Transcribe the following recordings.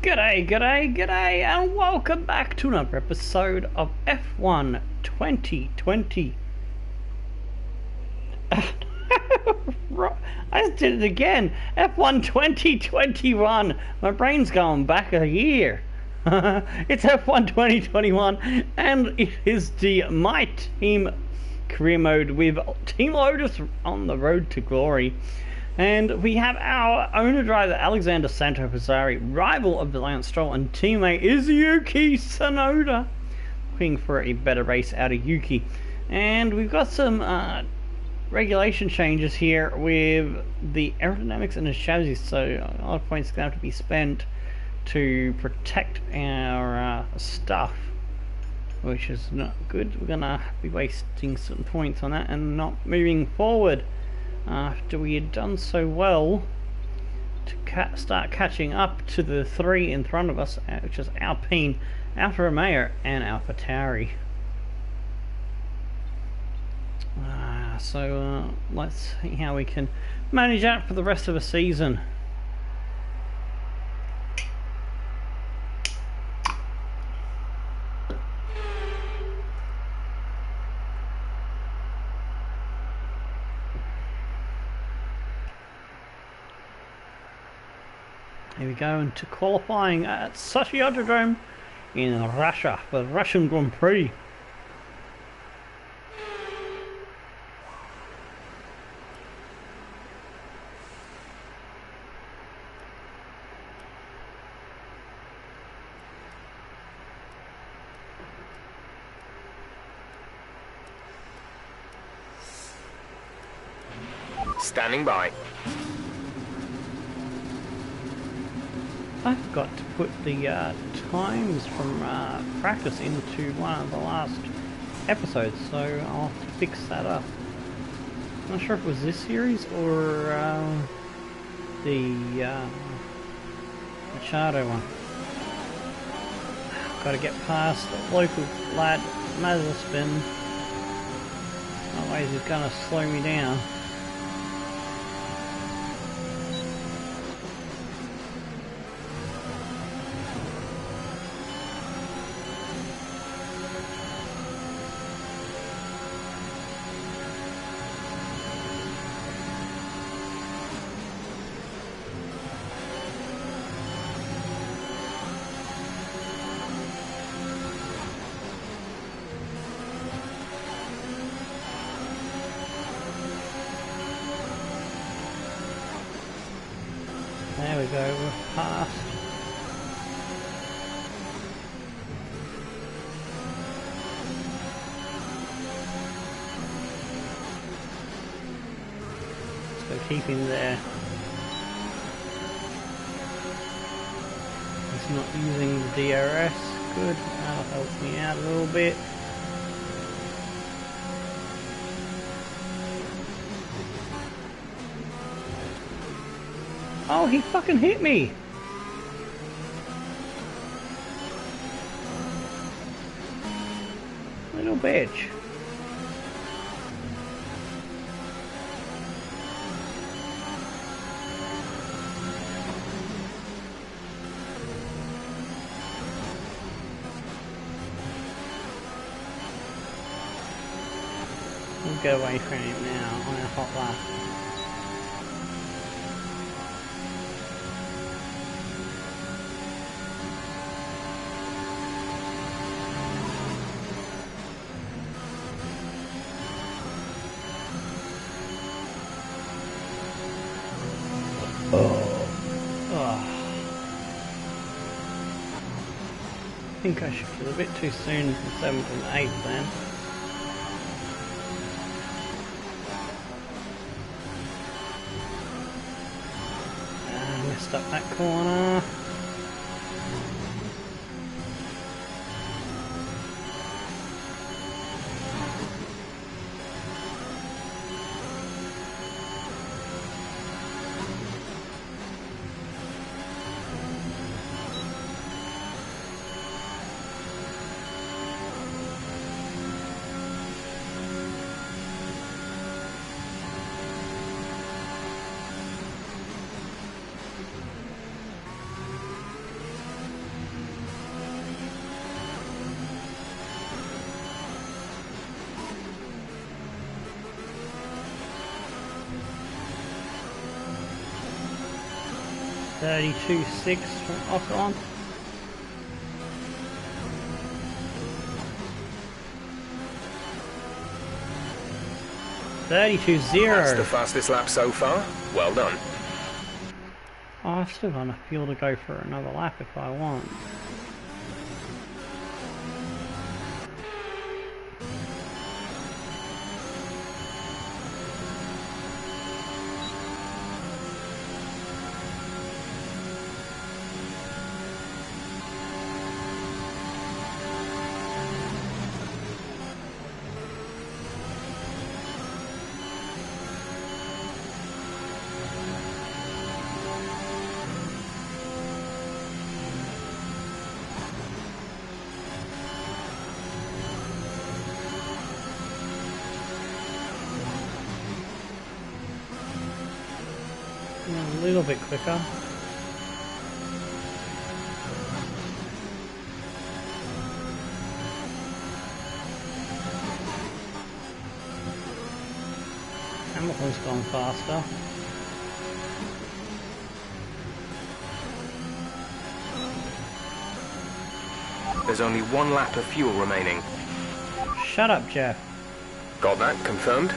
G'day, g'day, g'day, and welcome back to another episode of F1 2020. I just did it again. F1 2021. My brain's going back a year. It's F1 2021, and it is the My Team career mode with Team Lotus on the road to glory. And we have our owner driver Alexander Santo Fazzari, rival of the Lance Stroll, and teammate is Yuki Tsunoda, looking for a better race out of Yuki. And we've got some regulation changes here with the aerodynamics and the chassis, so a lot of points are going to have to be spent to protect our stuff, which is not good. We're going to be wasting some points on that and not moving forward. After we had done so well to start catching up to the three in front of us, which is Alpine, Alfa Romeo and AlphaTauri. So let's see how we can manage that for the rest of the season. Here we go into qualifying at Sochi Autodrom in Russia for the Russian Grand Prix. Standing by. I forgot to put the times from practice into one of the last episodes, so I'll have to fix that up. I'm not sure if it was this series or the Machado one. Got to get past the local lad Mazepin, otherwise he's going to slow me down. There we go, we're past. So keep him there. He's not using the DRS. Good, that'll help me out a little bit. Oh, he fucking hit me! Little bitch. We'll get away from him now on our hot lap. I think I should a bit too soon from 7th and 8th then. Messed up that corner. 32.6 from Ocon. That's the fastest lap so far. Well done. Oh, I've still got enough fuel to go for another lap if I want. A little bit quicker. Hamilton's gone faster. There's only one lap of fuel remaining. Shut up, Jeff. Got that confirmed?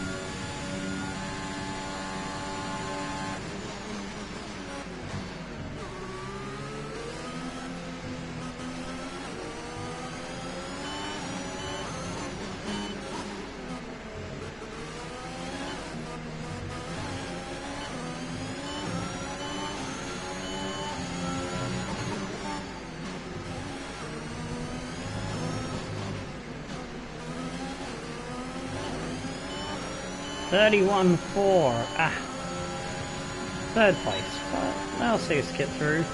$31.4. Ah. Third place. But I'll see us get through.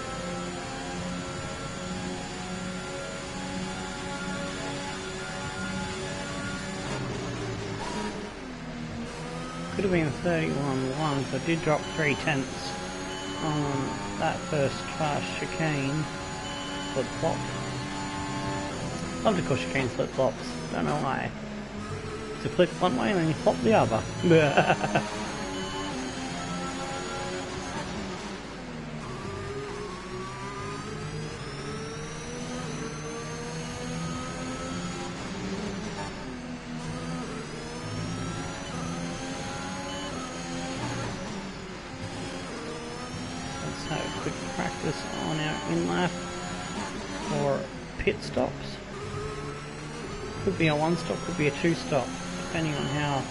Could have been 31.1, so I did drop 0.3 on that first fast chicane. Flip flop. Love to call chicanes flip flops. Don't know why. To flip one way and then you flop the other. Let's have a quick practice on our in-lap for pit stops. Could be a one stop, could be a two stop, depending on how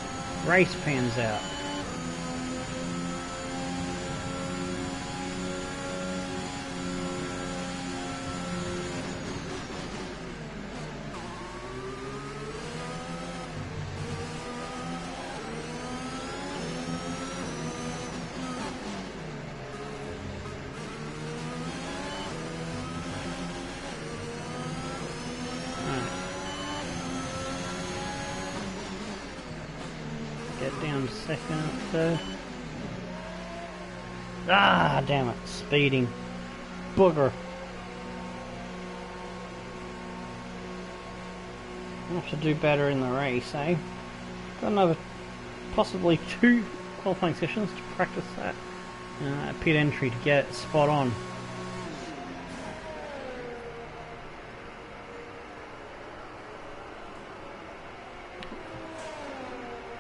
race pans out. Get down to second, third. Ah, damn it, speeding. Booger. I'll have to do better in the race, eh? Got another, possibly 2 qualifying sessions to practice that pit entry to get it spot on.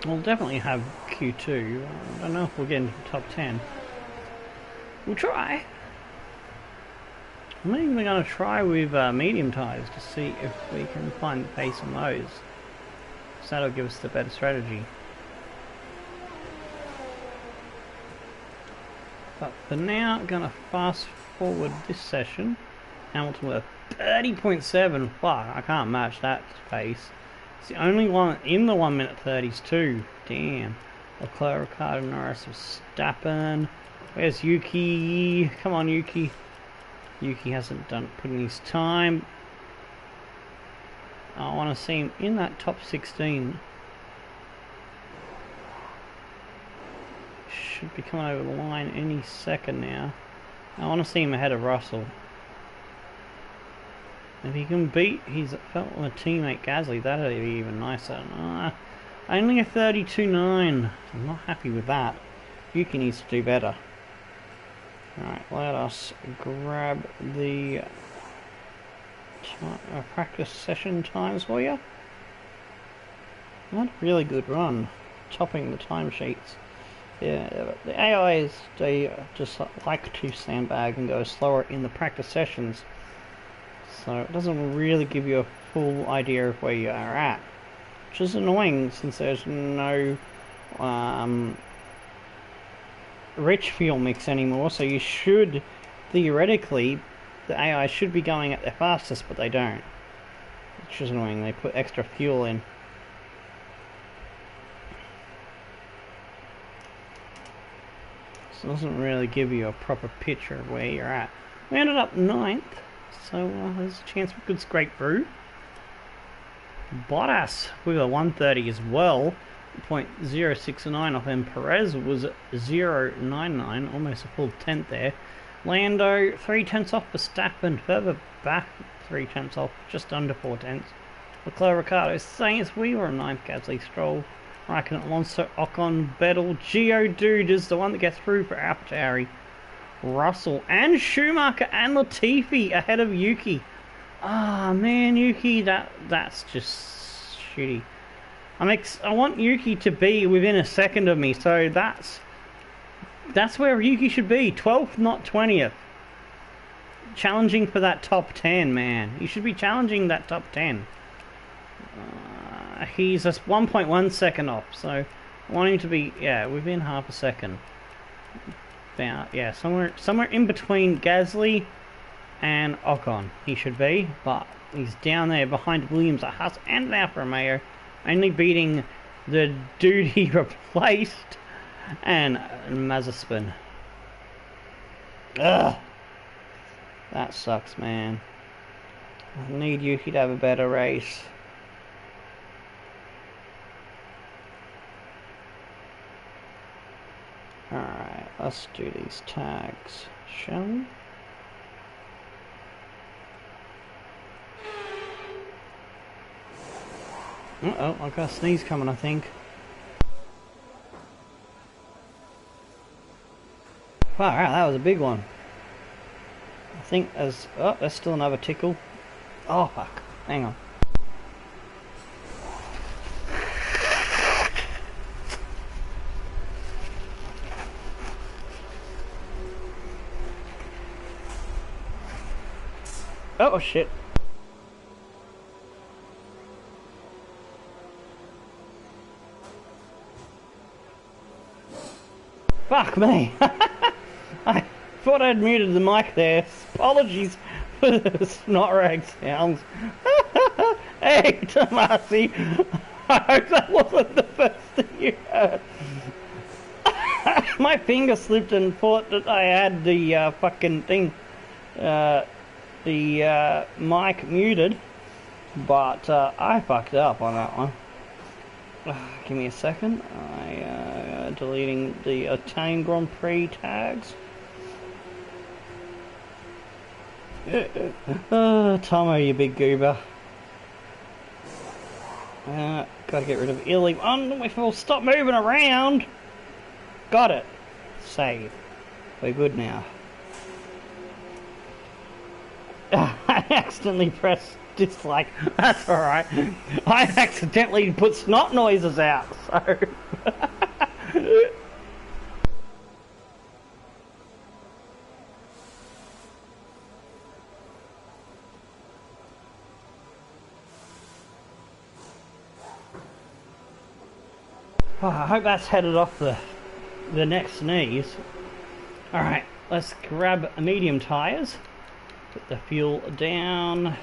We'll definitely have Q2. I don't know if we'll get into the top 10. We'll try. I'm even going to try with medium tyres to see if we can find the pace on those. So that'll give us the better strategy. But for now, I'm going to fast forward this session. Hamilton with a 30.7. Fuck, I can't match that pace. It's the only one in the 1 minute 30s too. Damn. Leclerc, Ricardo, Norris, Verstappen. Where's Yuki? Come on, Yuki. Yuki hasn't put in his time. I want to see him in that top 16. Should be coming over the line any second now. I want to see him ahead of Russell. If he can beat his fellow teammate Gasly, that'd be even nicer. Only a 32.9. I'm not happy with that. Yuki needs to do better. Alright, let us grab the practice session times for you. Not a really good run, topping the timesheets. Yeah, the AIs, they just like to sandbag and go slower in the practice sessions. So it doesn't really give you a full idea of where you are at. Which is annoying since there's no rich fuel mix anymore, so you should, theoretically, the AI should be going at their fastest, but they don't. Which is annoying, they put extra fuel in. So it doesn't really give you a proper picture of where you're at. We ended up 9th, so there's a chance we could scrape through. Bottas with a 130 as well, 0.069 off him. Perez was 0.99, almost a full tenth there. Lando 3/10 off Verstappen, further back 3/10 off, just under 4/10. Leclerc, Ricardo, Sainz, we were 9th. Gasly, Stroll, Raikkonen, Alonso, Ocon, Vettel, Geodude is the one that gets through for AlphaTauri. Russell and Schumacher and Latifi ahead of Yuki. Ah, man, Yuki, that's just shitty. I want Yuki to be within a second of me, so that's where Yuki should be. 12th, not 20th. Challenging for that top 10, man. You should be challenging that top 10. He's just 1.1 second off, so I want him to be, yeah, within half a second. Yeah, somewhere in between Gasly and Ocon he should be, but he's down there behind Williams, a Haas and an Alfa Romeo, only beating the dude he replaced and Mazepin. Ugh, that sucks, man. I need Yuki to have a better race. Alright, let's do these tags, shall we? Uh-oh, I got a sneeze coming, I think. Wow, that was a big one. I think there's still another tickle. Oh, fuck. Hang on. Oh, shit. Fuck me. I thought I'd muted the mic there. Apologies for the snot rag sounds. Hey, Tomasi. I hope that wasn't the first thing you heard. My finger slipped and thought that I had the fucking thing, the mic muted, but I fucked up on that one. Give me a second. I deleting the Italian Grand Prix tags. Tomo, you big goober. Gotta get rid of illegal. If we'll stop moving around. Got it. Save. We're good now. I accidentally pressed dislike. That's alright. I accidentally put snot noises out, so. Oh, I hope that's headed off the next sneeze. Alright, let's grab medium tyres. Put the fuel down.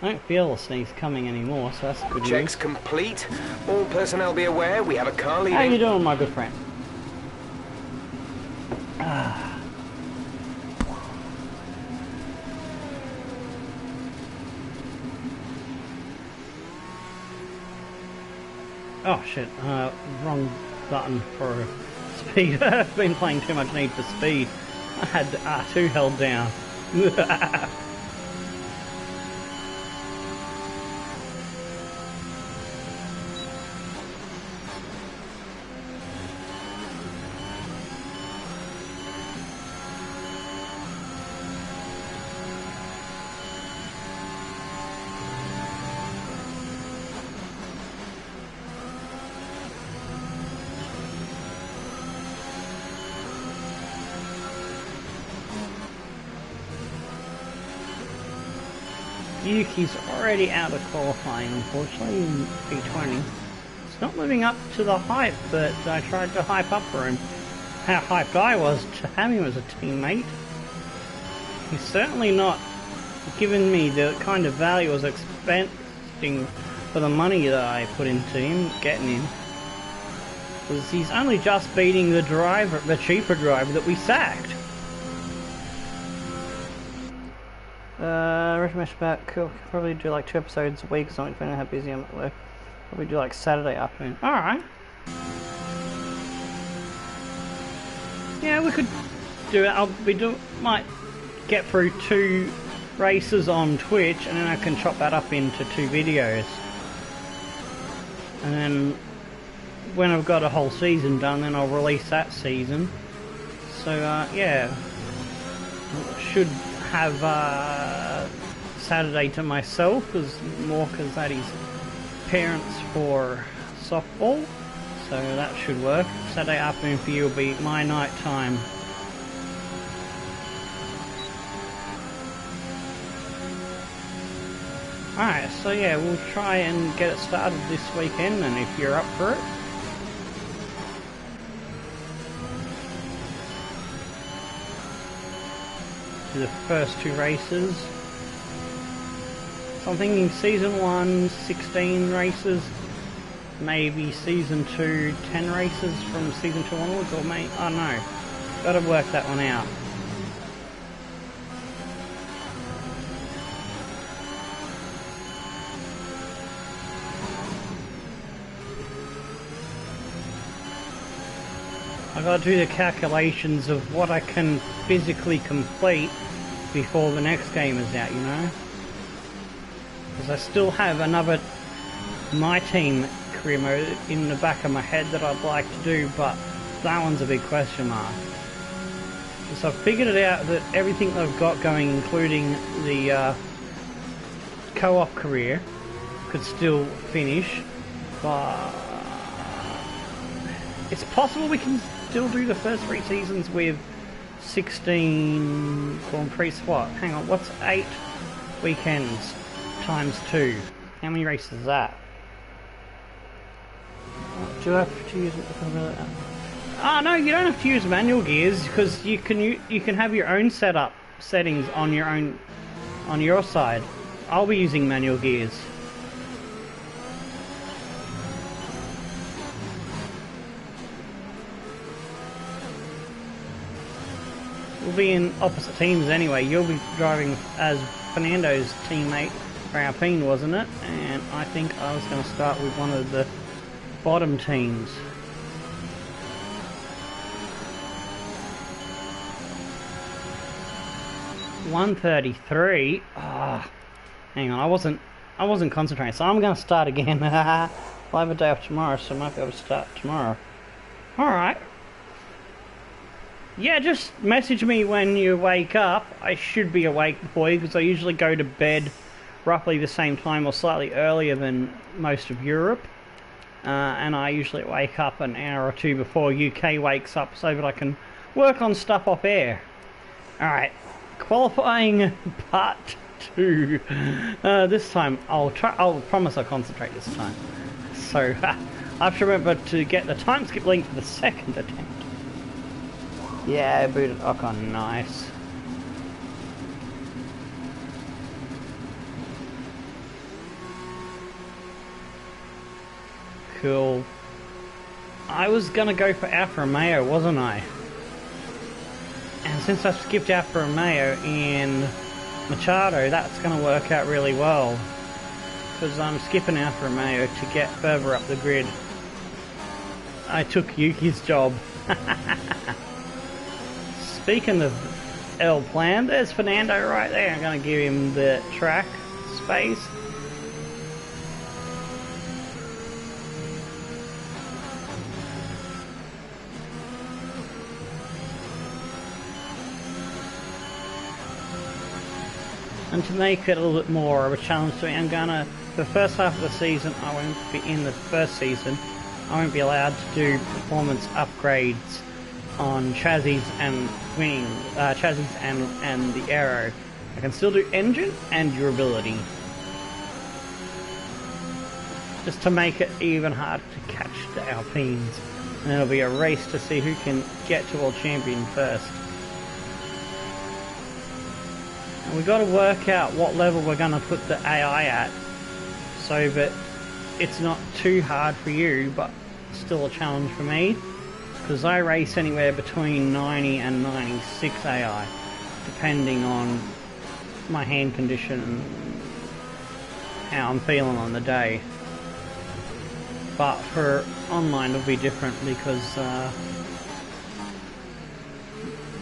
I don't feel the sneeze coming anymore, so that's good news. Checks complete. All personnel be aware we have a car leaving. How you doing, my good friend? Oh shit, wrong button for speed. I've been playing too much Need for Speed. I had R2 held down. Yuki's already out of qualifying, unfortunately, in P20. It's not living up to the hype that I tried to hype up for him. How hyped I was to have him as a teammate. He's certainly not giving me the kind of value I was expecting for the money that I put into him, getting him. Because he's only just beating the driver, the cheaper driver that we sacked. Recommend about cool. Probably do like 2 episodes a week or something, depending on how busy I'm at work. Probably do like Saturday afternoon. Alright. Yeah, we could do it. Might get through 2 races on Twitch, and then I can chop that up into 2 videos. And then when I've got a whole season done, then I'll release that season. So yeah, should have Saturday to myself, because that is parents for softball, so that should work. Saturday afternoon for you will be my night time. Alright, so yeah, we'll try and get it started this weekend, and if you're up for it. To the first 2 races. So I'm thinking season 1, 16 races, maybe season 2, 10 races from season 2 onwards, or maybe, I don't know. Gotta work that one out. I gotta do the calculations of what I can physically complete before the next game is out, you know? Because I still have another My Team career mode in the back of my head that I'd like to do, but that one's a big question mark. So I've figured it out that everything that I've got going, including the co-op career, could still finish, but it's possible we can still do the first 3 seasons with 16 Grand Prix. What? Hang on, what's 8 weekends times 2? How many races is that? Do I have to use it? Ah, no, you don't have to use manual gears, because you can have your own settings on your side. I'll be using manual gears. We'll be in opposite teams anyway. You'll be driving as Fernando's teammate for Alpine, wasn't it? And I think I was going to start with one of the bottom teams. $133. Ah, hang on. I wasn't concentrating, so I'm going to start again. I'll have a day off tomorrow, so I might be able to start tomorrow. All right. Yeah, just message me when you wake up. I should be awake before you, because I usually go to bed roughly the same time or slightly earlier than most of Europe. And I usually wake up an hour or 2 before UK wakes up, so that I can work on stuff off air. Alright, qualifying part 2. This time, I'll promise I'll concentrate this time. So, I have to remember to get the time skip link for the second attempt. Yeah, booted Ocon, nice. Cool. I was gonna go for Alfa Romeo, wasn't I? And since I skipped Alfa Romeo in Machado, that's gonna work out really well. Because I'm skipping Alfa Romeo to get further up the grid. I took Yuki's job. Speaking of L plan, there's Fernando right there. I'm going to give him the track space. And to make it a little bit more of a challenge to me, I'm going to, for the first half of the season, I won't be in the first season, I won't be allowed to do performance upgrades on chassis and wing, chassis and the aero, I can still do engine and durability. Just to make it even harder to catch the Alpines. And it'll be a race to see who can get to World Champion first. And we've got to work out what level we're going to put the AI at, so that it's not too hard for you, but still a challenge for me. Because I race anywhere between 90 and 96 AI, depending on my hand condition and how I'm feeling on the day. But for online it'll be different because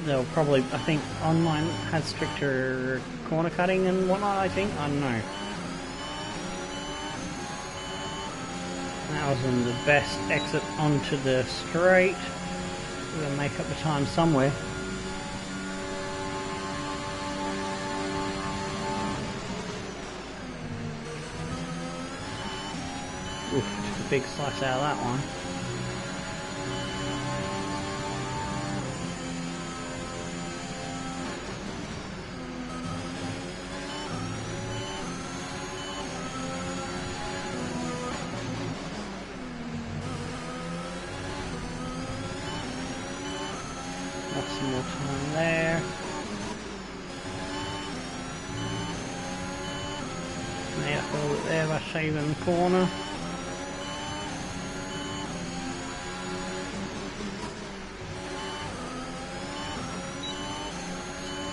they'll probably, I think online has stricter corner cutting and whatnot, I think. I don't know. That wasn't the best exit onto the straight. We're going to make up the time somewhere. Oof, took a big slice out of that one. Some more time there. Made up a little bit there by shaving the corner.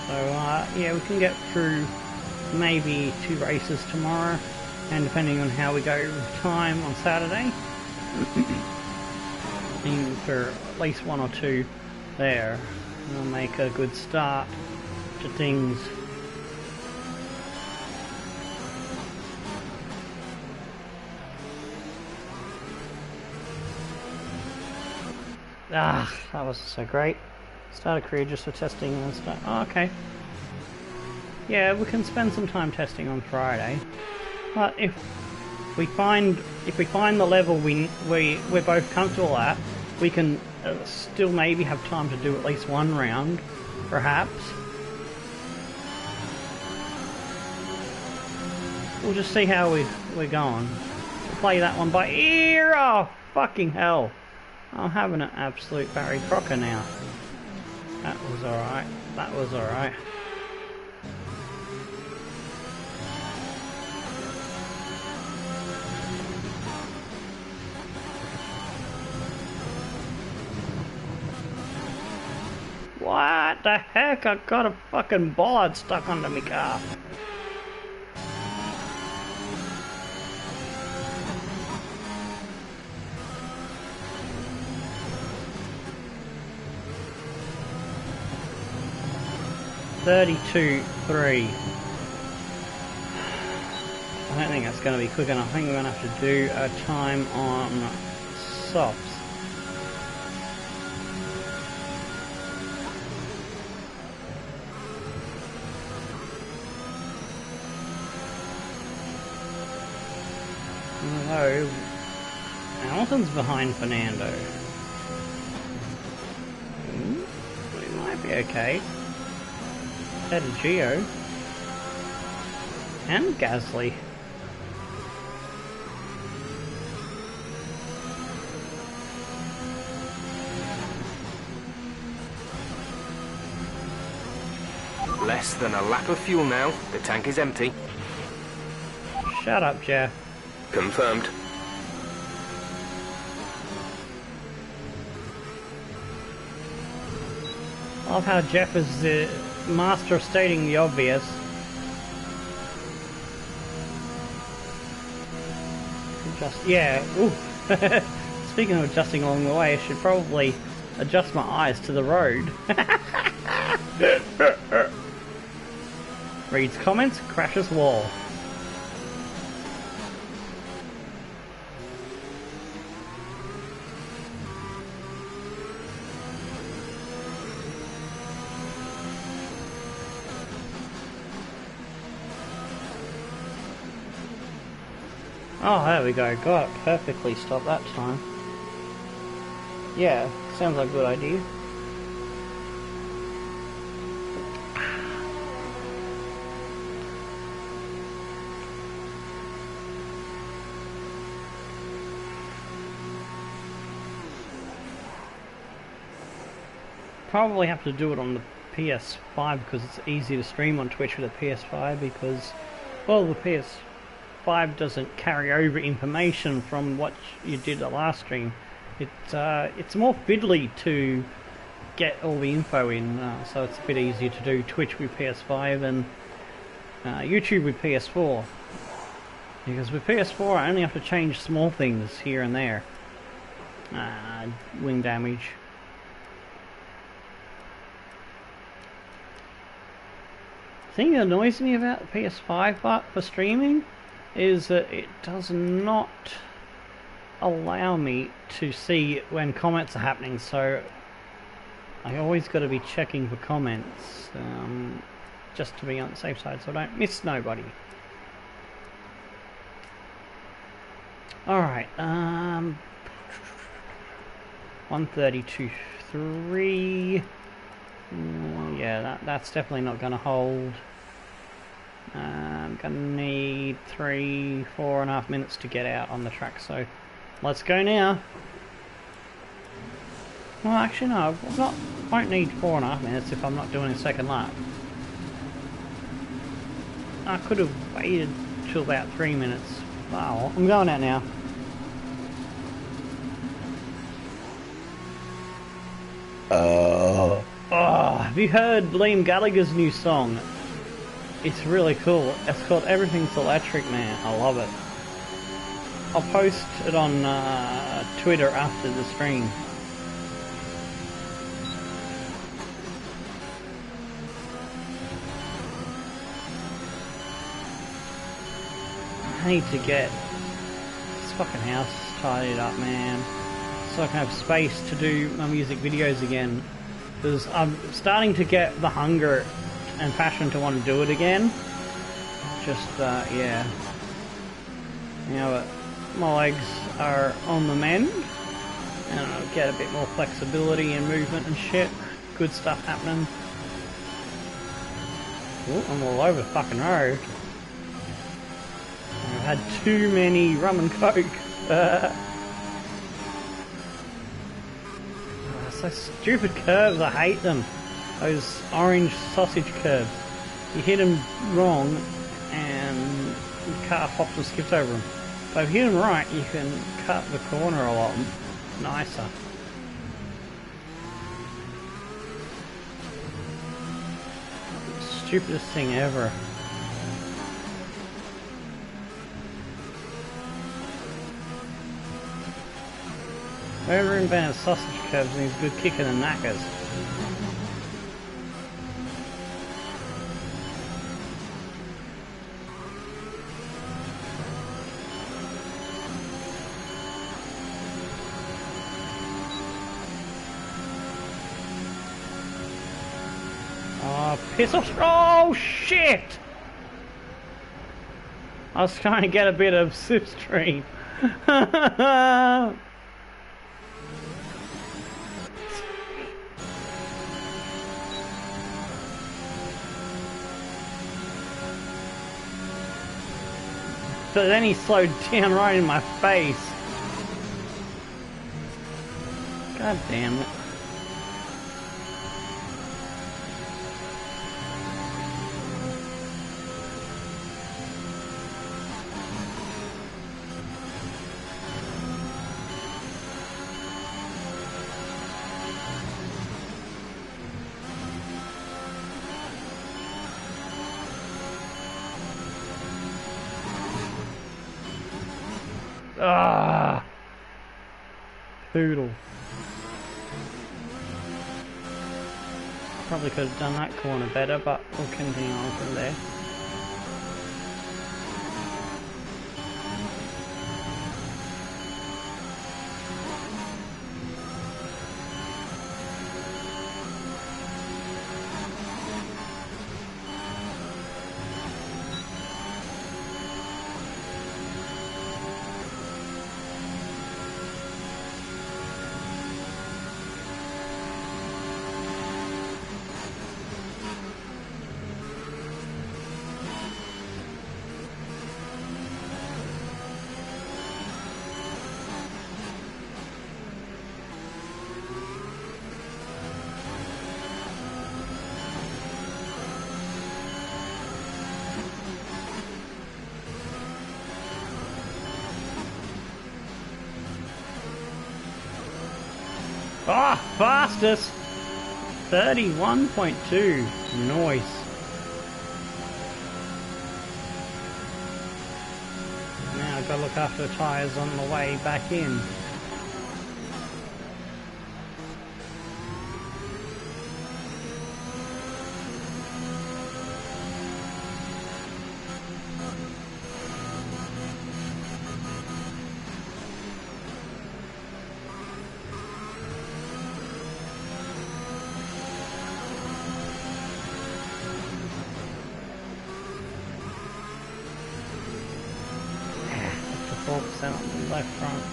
So yeah, we can get through maybe 2 races tomorrow, and depending on how we go with time on Saturday, aim for at least 1 or 2 there. We'll make a good start to things. Ah, that wasn't so great. Start a career just for testing and stuff. Oh, okay. Yeah, we can spend some time testing on Friday. But if we find the level we're both comfortable at, we can still maybe have time to do at least 1 round, perhaps. We'll just see how we're going. We'll play that one by ear. Oh, fucking hell. I'm having an absolute Barry Crocker now. That was alright. That was alright. What the heck? I got a fucking bollard stuck under my car. $32.3. I don't think that's going to be quick enough. I think we're going to have to do a time on softs. Although Hamilton's behind Fernando. We might be okay. Ahead of Gio. And Gasly. Less than a lap of fuel now. The tank is empty. Shut up, Jeff. Confirmed. I love how Jeff is the master of stating the obvious. Just, yeah, ooh. Speaking of adjusting along the way, I should probably adjust my eyes to the road. Reads comments, crashes wall. Oh, there we go. Got it perfectly stopped that time. Yeah, sounds like a good idea. probably have to do it on the PS5 because it's easy to stream on Twitch with a PS5 because, well, the PS5 doesn't carry over information from what you did the last stream. It's more fiddly to get all the info in, so it's a bit easier to do Twitch with PS5 and YouTube with PS4. Because with PS4 I only have to change small things here and there. Wing damage. The thing that annoys me about the PS5 but for streaming is that it does not allow me to see when comments are happening, so I always got to be checking for comments just to be on the safe side so I don't miss nobody. Alright, 132.3. Yeah, that's definitely not going to hold. I'm going to need 4.5 minutes to get out on the track, so let's go now. Well, actually no, won't need 4.5 minutes if I'm not doing a second lap. I could have waited till about 3 minutes. Wow, I'm going out now. Oh, have you heard Liam Gallagher's new song? It's really cool. It's called Everything's Electric, man. I love it. I'll post it on Twitter after the stream. I need to get this fucking house tidied up, man, so I can have space to do my music videos again. Because I'm starting to get the hunger and passion to want to do it again. Just, yeah. You know, my legs are on the mend, and I'll get a bit more flexibility and movement and shit. Good stuff happening. Ooh, I'm all over the fucking road. I've had too many rum and coke. So stupid curves, I hate them. Those orange sausage curves. You hit them wrong and the car hops and skips over them. But if you hit them right, you can cut the corner a lot nicer. Stupidest thing ever. Whoever invented sausage curves needs a good kick in the knackers. Oh, piss off! Oh, shit! I was trying to get a bit of slipstream. But then he slowed down right in my face. God damn it. Ah, poodle. Probably could have done that corner better, but we'll continue on from there. Ah, fastest! 31.2. Nice. Now I've got to look after the tyres on the way back in. Up to 4% on the left front.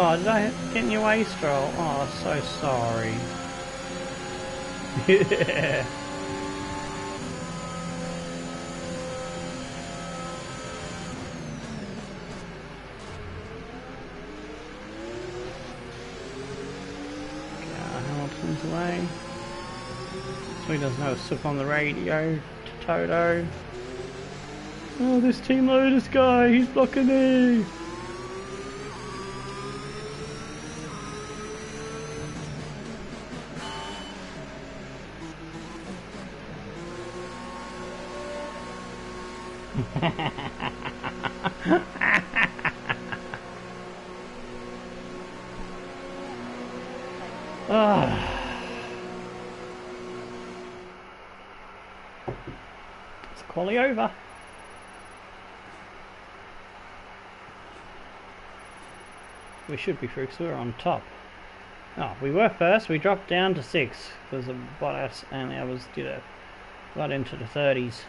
Oh, did I get in your way, Stroll? Oh, so sorry. Yeah. Hamilton's away. So he doesn't know to slip on the radio to Toto. Oh, this Team Lotus guy, he's blocking me! It's quali over. We should be through because we're on top. Oh, we were first. We dropped down to 6 because of Bottas and the others got into the 30s.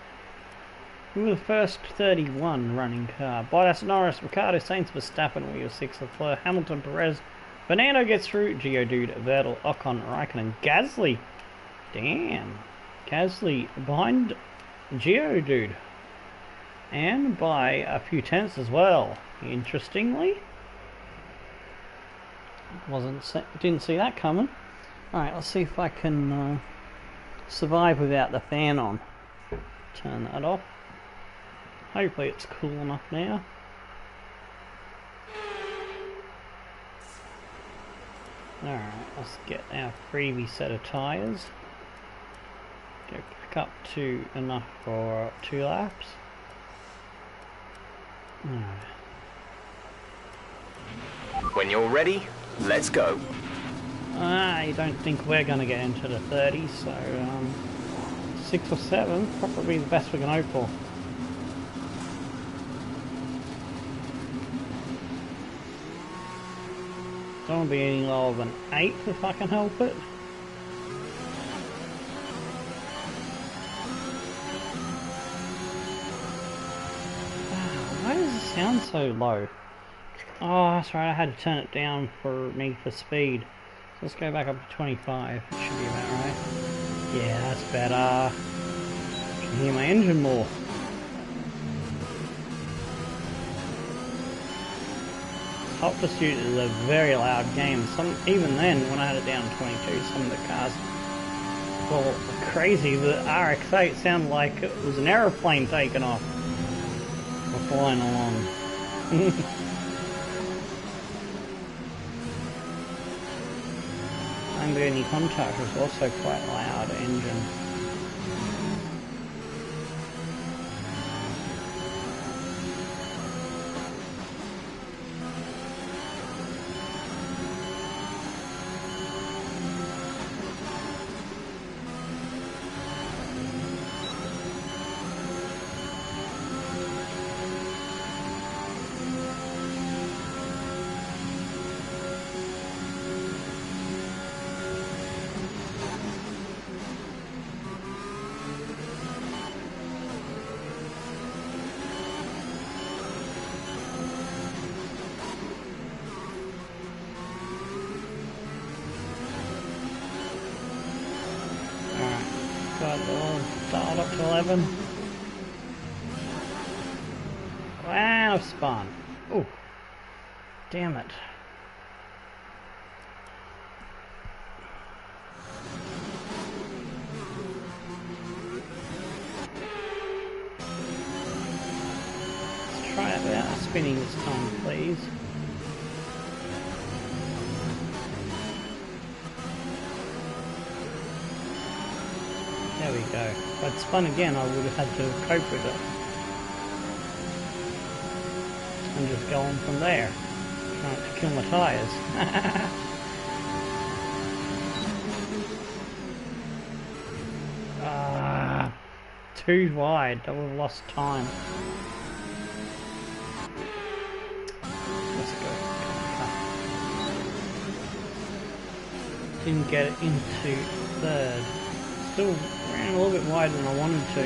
We were the first 31 running car. Bottas, Norris, Ricciardo, Sainz, Verstappen, we were 6th. Leclerc, Hamilton, Perez, Fernando gets through, Geodude, Vettel, Ocon, Raikkonen, Gasly. Damn. Gasly behind Geodude. And by a few tenths as well. Interestingly. Didn't see that coming. Alright, let's see if I can survive without the fan on. Turn that off. Hopefully it's cool enough now. Alright, let's get our freebie set of tyres. Go back up to enough for 2 laps. Alright. When you're ready, let's go. I don't think we're going to get into the 30s, so 6 or 7, probably the best we can hope for. Don't want to be any lower than 8 if I can help it. Why does it sound so low? Oh, that's right, I had to turn it down for Need for Speed. So let's go back up to 25. It should be about right. Yeah, that's better. I can hear my engine more. Hot Pursuit is a very loud game. Even then, when I had it down to 22, some of the cars were crazy. The RX-8 sounded like it was an aeroplane taking off or flying along. Lamborghini Countach was also quite loud engine. Dialed up to 11. Wow, spun. Oh, damn it. Let's try it without spinning this time, please. There we go. If I'd spun again, I would have had to cope with it. And just go on from there. Trying to kill my tyres. Too wide. I would have lost time. Let's go. Didn't get it into third. Still ran a little bit wider than I wanted to.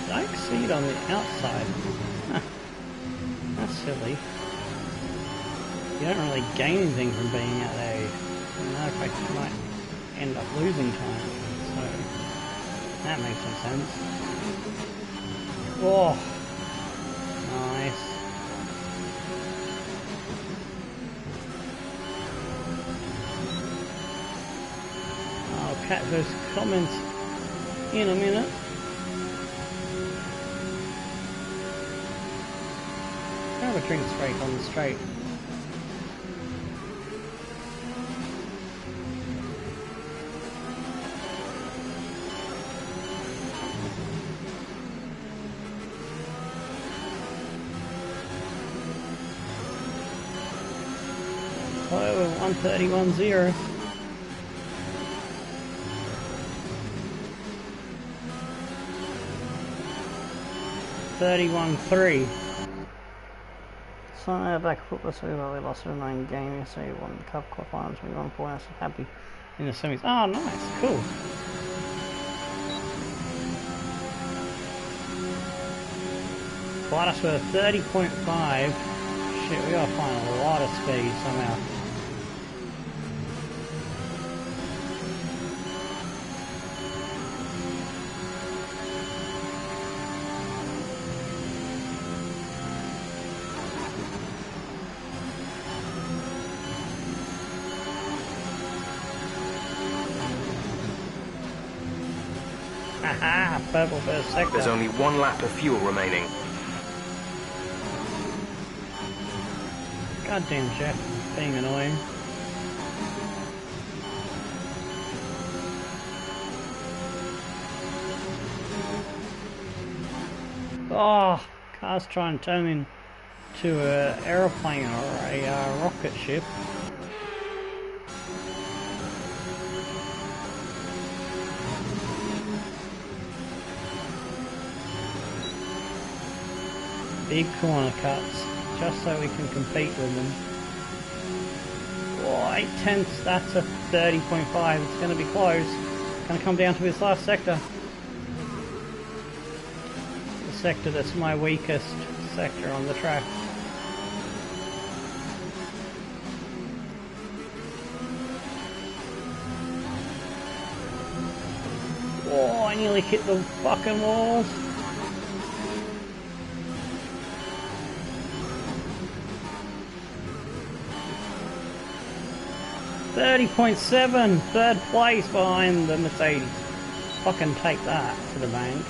Did I exceed on the outside? That's silly. You don't really gain anything from being out there. In that fact, you might end up losing time. So, that makes some sense. Oh! Nice. I'll catch those comments in a minute. Have a drink straight on the straight. Over 131.0. 31.3. So back foot this week, well, we lost a 9 game yesterday, won the cup qualifiers, we won 4 hours, happy in the semis. Oh, nice, cool. Bought us with a 30.5. Shit, we gotta find a lot of speed somehow. Haha, purple first sector. There's only 1 lap of fuel remaining. Goddamn Jeff, being annoying. Oh, car's trying to turn into an aeroplane or a rocket ship. Big corner cuts, just so we can compete with them. Oh, 8/10, that's a 30.5, it's going to be close. It's going to come down to this last sector. The sector that's my weakest sector on the track. Oh, I nearly hit the fucking walls. 30.7, third place behind the Mercedes. Fucking take that to the bank.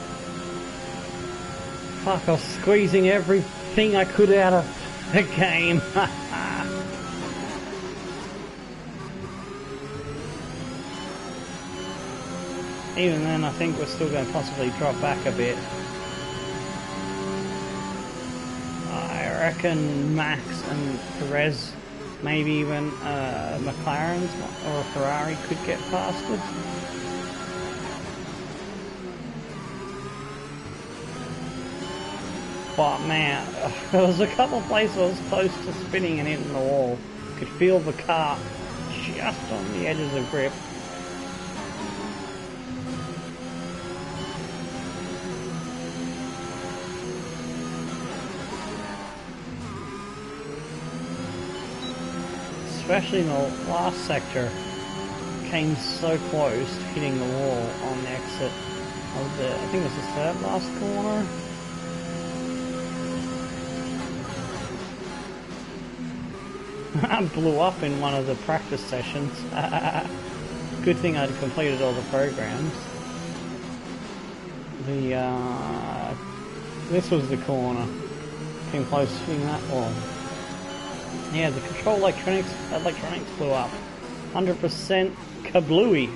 Fuck, I was squeezing everything I could out of the game. Even then, I think we're still going to possibly drop back a bit. I reckon Max and Perez, maybe even McLaren's or a Ferrari could get past us. But man, there was a couple of places I was close to spinning and hitting the wall. Could feel the car just on the edges of grip. Especially in the last sector, came so close to hitting the wall on the exit of the, I think it was the third last corner. I blew up in one of the practice sessions. Good thing I'd completed all the programs. This was the corner. Came close to hitting that wall. Yeah, the control electronics blew up. 100% kablooey.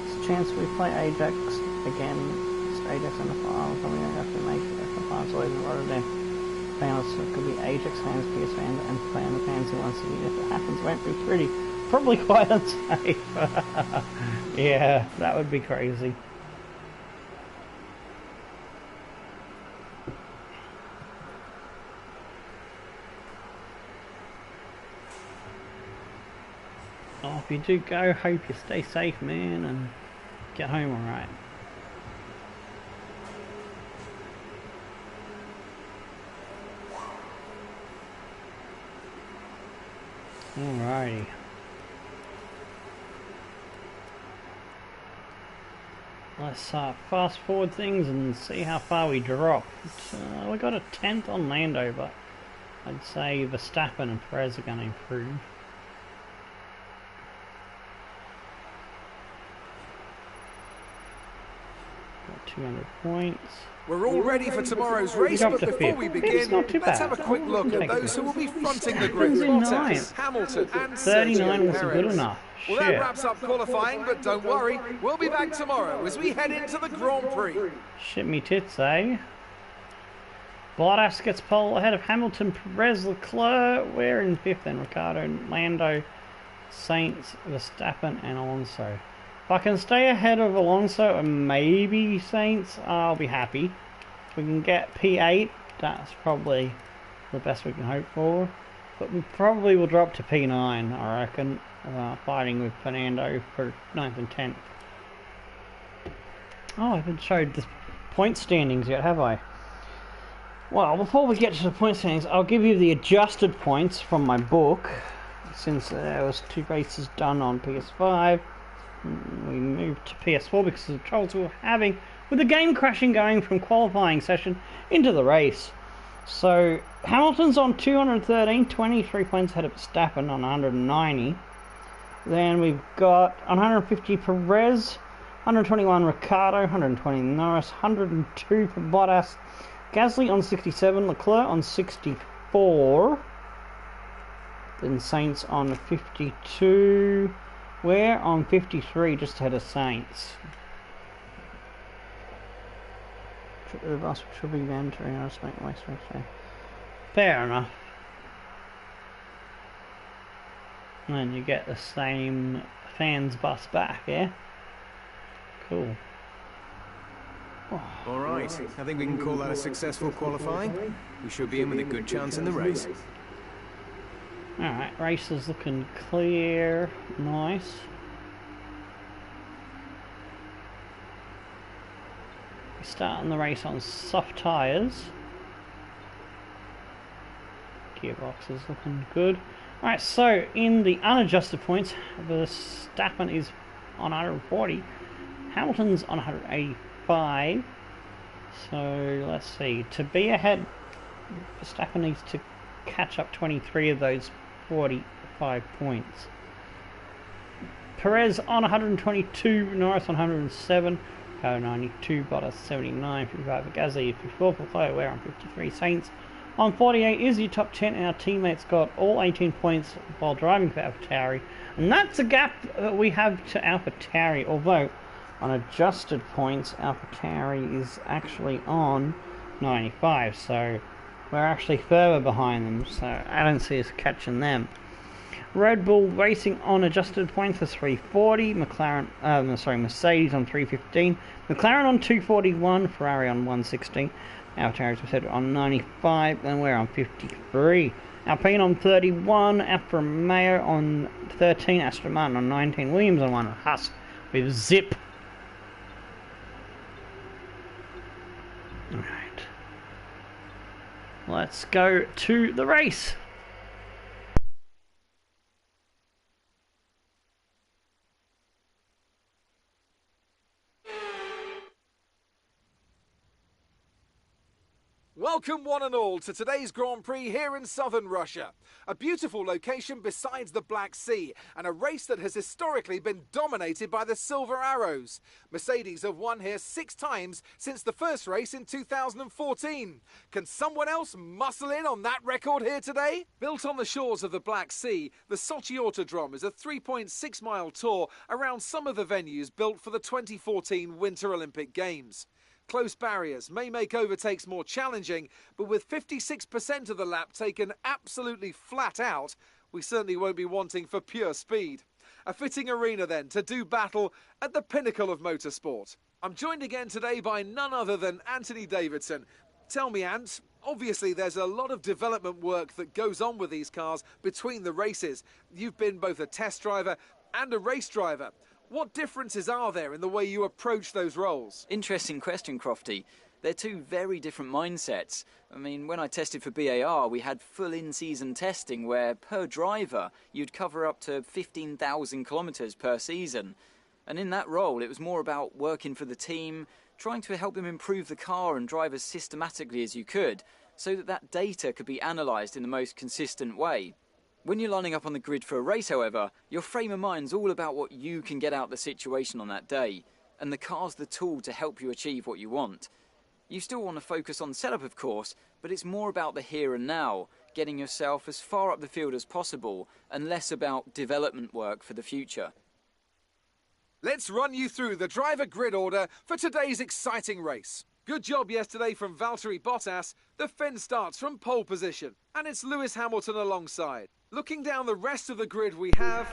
There's a chance we play Ajax again. It's Ajax in the finals. I'm going to have to make it the finals always in Rotterdam. Fans, it could be Ajax fans, PS fans, and fan fans who wants to see if it happens. Won't be pretty. Probably quite unsafe. Yeah, that would be crazy. Oh, if you do go, hope you stay safe, man, and get home alright. Alrighty. Let's fast forward things and see how far we drop. We got a 10th on Lando, but I'd say Verstappen and Perez are going to improve. Got 200 points. We're all ready for tomorrow's race, but before we begin, let's have a quick look at those who will be fronting the grid. Bottas, Hamilton and 39 wasn't good enough. Well, that wraps up qualifying, but don't worry, we'll be back tomorrow as we head into the Grand Prix. Shit me tits, eh? Bottas gets pole ahead of Hamilton, Perez, Leclerc. We're in 5th then, Ricciardo, Lando, Sainz, Verstappen and Alonso. If I can stay ahead of Alonso and maybe Sainz, I'll be happy. If we can get P8, that's probably the best we can hope for. But we probably will drop to P9, I reckon, fighting with Fernando for 9th and 10th. Oh, I haven't showed the point standings yet, have I? Well, before we get to the point standings, I'll give you the adjusted points from my book. Since there was 2 races done on PS5. We moved to PS4 because of the troubles we were having with the game crashing going from qualifying session into the race. So Hamilton's on 213, 23 points ahead of Verstappen on 190. Then we've got 150 Perez, 121 Ricciardo, 120 Norris, 102 for Bottas, Gasly on 67, Leclerc on 64, then Sainz on 52. We're on 53, just ahead of Saints. The bus should be down to race. Fair enough. And then you get the same fans bus back, yeah? Cool. Oh. Alright, I think we can call that a successful qualifying. We should be in with a good chance in the race. Alright, race is looking clear, nice. We're starting the race on soft tyres. Gearbox is looking good. Alright, so in the unadjusted points, Verstappen is on 140, Hamilton's on 185. So let's see, to be ahead, Verstappen needs to catch up 23 of those 45 points. Perez on 122, Norris on 107, Power 92, Bottas 79, 55 for Gasly, 54 for Leclerc, we're on 53, Sainz on 48 is your top 10. Our teammates got all 18 points while driving for AlphaTauri, and that's a gap that we have to AlphaTauri, although on adjusted points AlphaTauri is actually on 95, so we're actually further behind them, so I don't see us catching them. Red Bull Racing on adjusted points is 340, Mercedes on 315, McLaren on 241, Ferrari on 116, AlphaTauri, as we said, on 95, and we're on 53. Alpine on 31, Alfa Romeo on 13, Aston Martin on 19, Williams on 1, Haas with zip. let's go to the race. Welcome one and all to today's Grand Prix here in southern Russia. A beautiful location besides the Black Sea and a race that has historically been dominated by the Silver Arrows. Mercedes have won here 6 times since the first race in 2014. Can someone else muscle in on that record here today? Built on the shores of the Black Sea, the Sochi Autodrom is a 3.6 mile tour around some of the venues built for the 2014 Winter Olympic Games. Close barriers may make overtakes more challenging, but with 56% of the lap taken absolutely flat out, we certainly won't be wanting for pure speed. A fitting arena then to do battle at the pinnacle of motorsport. I'm joined again today by none other than Anthony Davidson. Tell me, Ant, obviously there's a lot of development work that goes on with these cars between the races. You've been both a test driver and a race driver. What differences are there in the way you approach those roles? Interesting question, Crofty. They're two very different mindsets. I mean, when I tested for BAR, we had full in-season testing where, per driver, you'd cover up to 15,000 kilometres per season. And in that role, it was more about working for the team, trying to help them improve the car and drive as systematically as you could, so that that data could be analysed in the most consistent way. When you're lining up on the grid for a race, however, your frame of mind's all about what you can get out of the situation on that day, and the car's the tool to help you achieve what you want. You still want to focus on setup, of course, but it's more about the here and now, getting yourself as far up the field as possible, and less about development work for the future. Let's run you through the driver grid order for today's exciting race. Good job yesterday from Valtteri Bottas. The Finn starts from pole position, and it's Lewis Hamilton alongside. Looking down the rest of the grid, we have...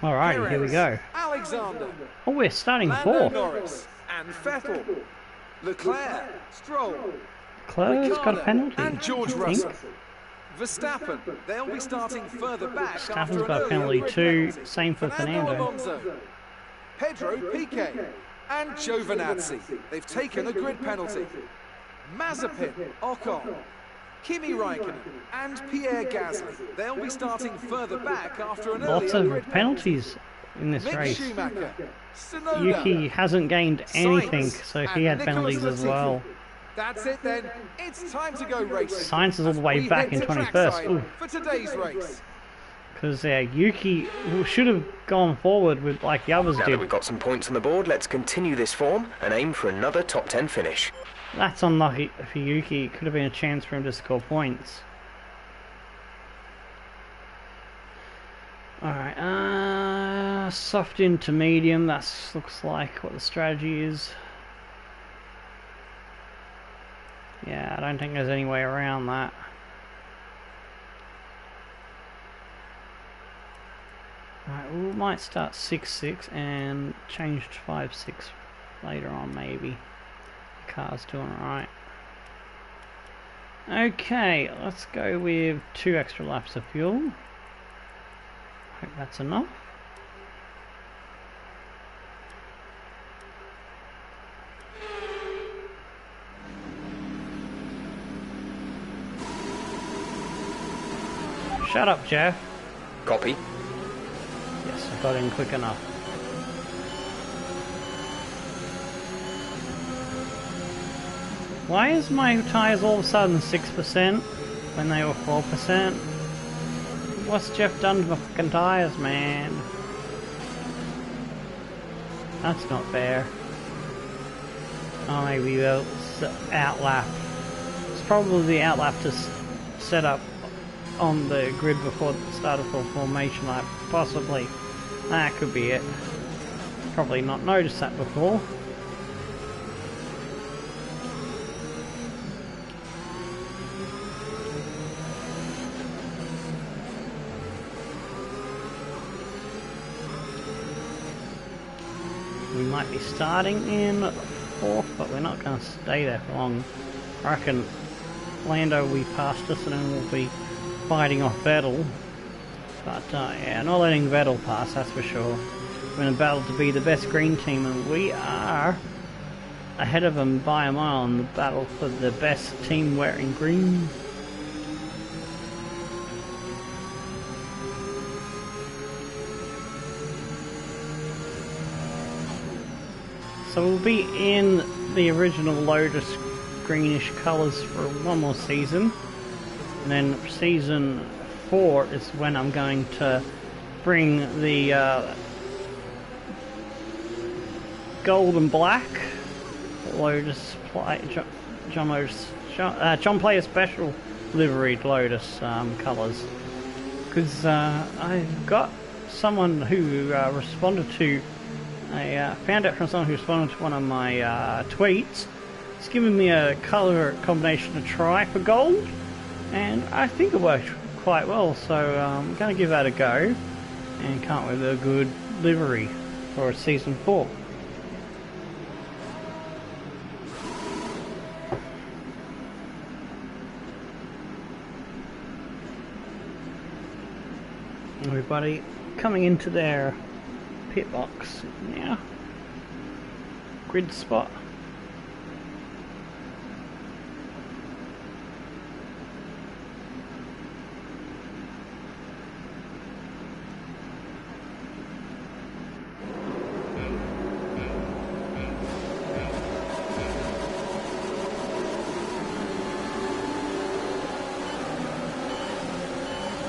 Alright, Perez, here we go. Alexander. Oh, we're starting Lando 4th. Norris and Vettel. Leclerc, Stroll. Leclerc's got a Ricciardo penalty. and George I Russell. think. Verstappen, they'll be starting further back after Verstappen's an got a earlier penalty grid too. penalty. Same for Fernando. Alonso, Pedro Piquet and Giovinazzi. They've taken a grid penalty. Mazepin, Ocon, Kimi Raikkonen and Pierre Gasly. They'll be starting further back after an Lots earlier of grid penalties in this Mick race. Schumacher, Tsunoda, Yuki hasn't gained anything, Sainz so he and had penalties Nicholas as Latifi. well. That's it then. It's time to go racing. Sainz is all the way We back head in to 21st. trackside for today's race. Because Yuki should have gone forward with like the others Now did. that we've got some points on the board, let's continue this form and aim for another top 10 finish. That's unlucky for Yuki. It could have been a chance for him to score points. Alright, soft into medium. That looks like what the strategy is. Yeah, I don't think there's any way around that. Alright, we might start 6-6 and change to 5-6 later on maybe. The car's doing alright. Okay, let's go with 2 extra laps of fuel. Hope that's enough. Shut up, Jeff. Copy. Yes, I got in quick enough. Why is my tyres all of a sudden 6% when they were 4%? What's Jeff done to my fucking tyres, man? That's not fair. Oh, maybe they'll outlap. It's probably the outlap to set up on the grid before the start of full formation lap. Possibly. That could be it. Probably not noticed that before. We might be starting in 4th, but we're not going to stay there for long. I reckon Lando will be past us and then we'll be fighting off Vettel. But yeah, not letting Vettel pass, that's for sure. We're in a battle to be the best green team, and we are ahead of them by a mile in the battle for the best team wearing green. So we'll be in the original Lotus greenish colours for one more season. And then season 4 is when I'm going to bring the gold and black Lotus John Player Special liveried Lotus colours. Because I've got someone who responded to found out from someone who responded to one of my tweets. It's given me a colour combination to try for gold, and I think it worked quite well, so I'm going to give that a go and come up with a good livery for season 4. Everybody coming into their pit box now. Grid spot.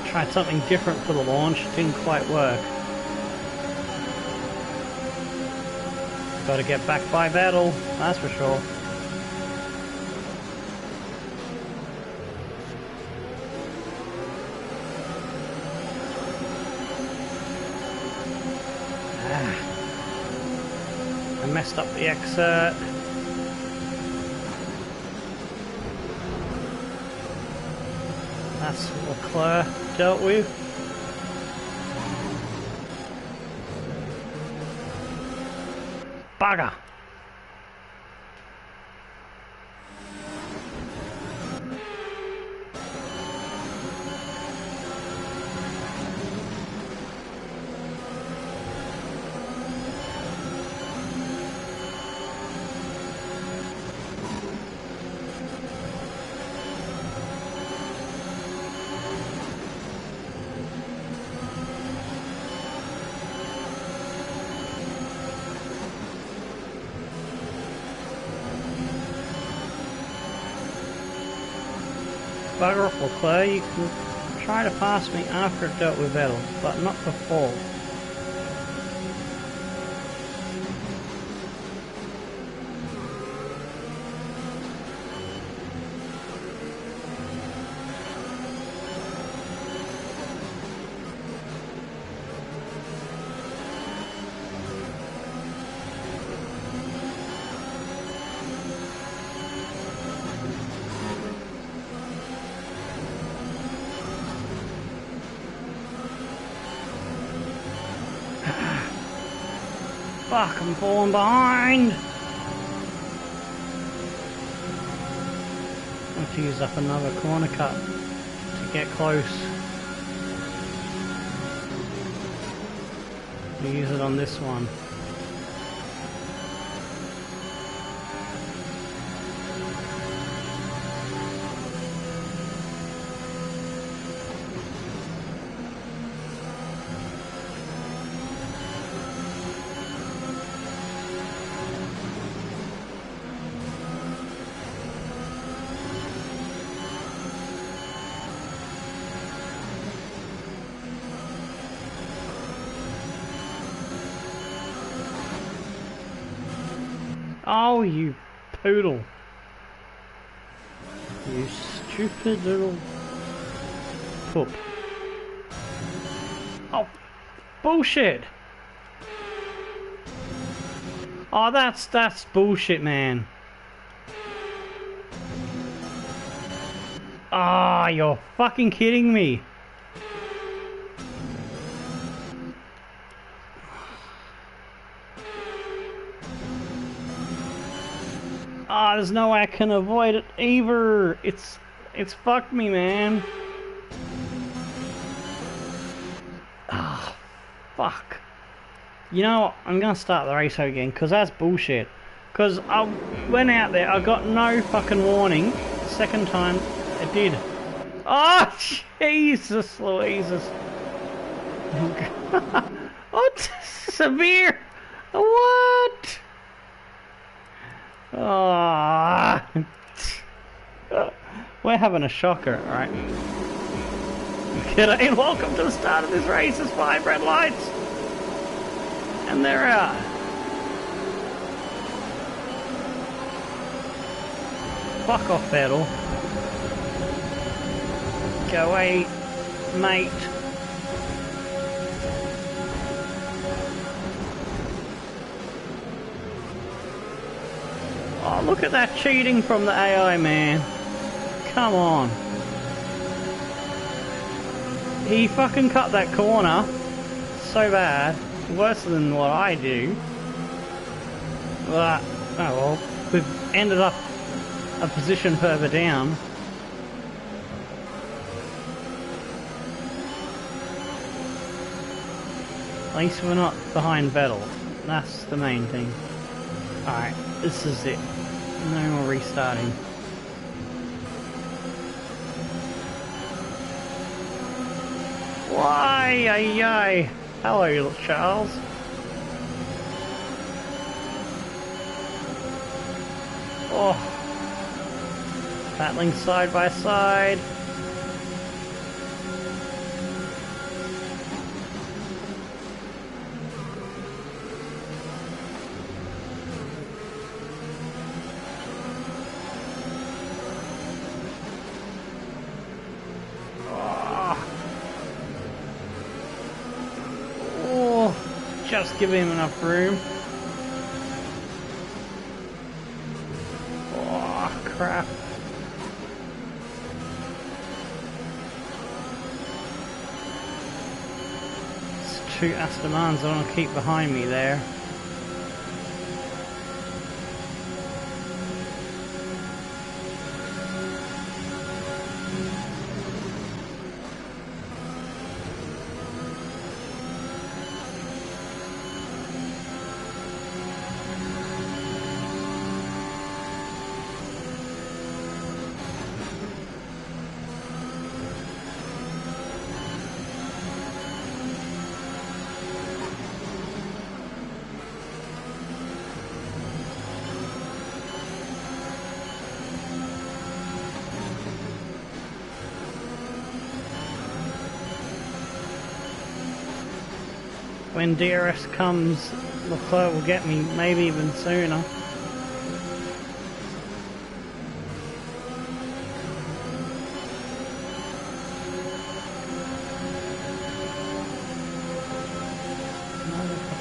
Tried something different for the launch, it didn't quite work. Gotta get back by battle, that's for sure. I messed up the exit. That's Leclerc dealt with. Bugger! Bugger off, Leclerc, you can try to pass me after it dealt with Vettel, but not before. Fuck, I'm falling behind! I have to use up another corner cut to get close. I'll use it on this one. Oh, you poodle. You stupid little poop. Oh, bullshit. Oh, that's bullshit, man. Ah, oh, you're fucking kidding me. Ah, oh, there's no way I can avoid it either. It's fucked me, man. Ah, oh, fuck. You know what? I'm gonna start the race again, because that's bullshit. Because I went out there, I got no fucking warning. Second time, I did. Oh, Jesus Louises. What? Severe? What? Ah. We're having a shocker, right? G'day and welcome to the start of this race. There's 5 red lights. And they're out. Fuck off, Vettel. Go away, mate. Oh, look at that cheating from the AI, man. Come on. He fucking cut that corner so bad. Worse than what I do. But, oh well. We've ended up a position further down. At least we're not behind Vettel. That's the main thing. Alright, this is it. No more restarting. Why? Ay, ay. Hello, Charles. Oh. Battling side by side. Just give him enough room. Oh, crap. It's 2 Astamans I want to keep behind me there. When DRS comes, Leclerc will get me, maybe even sooner.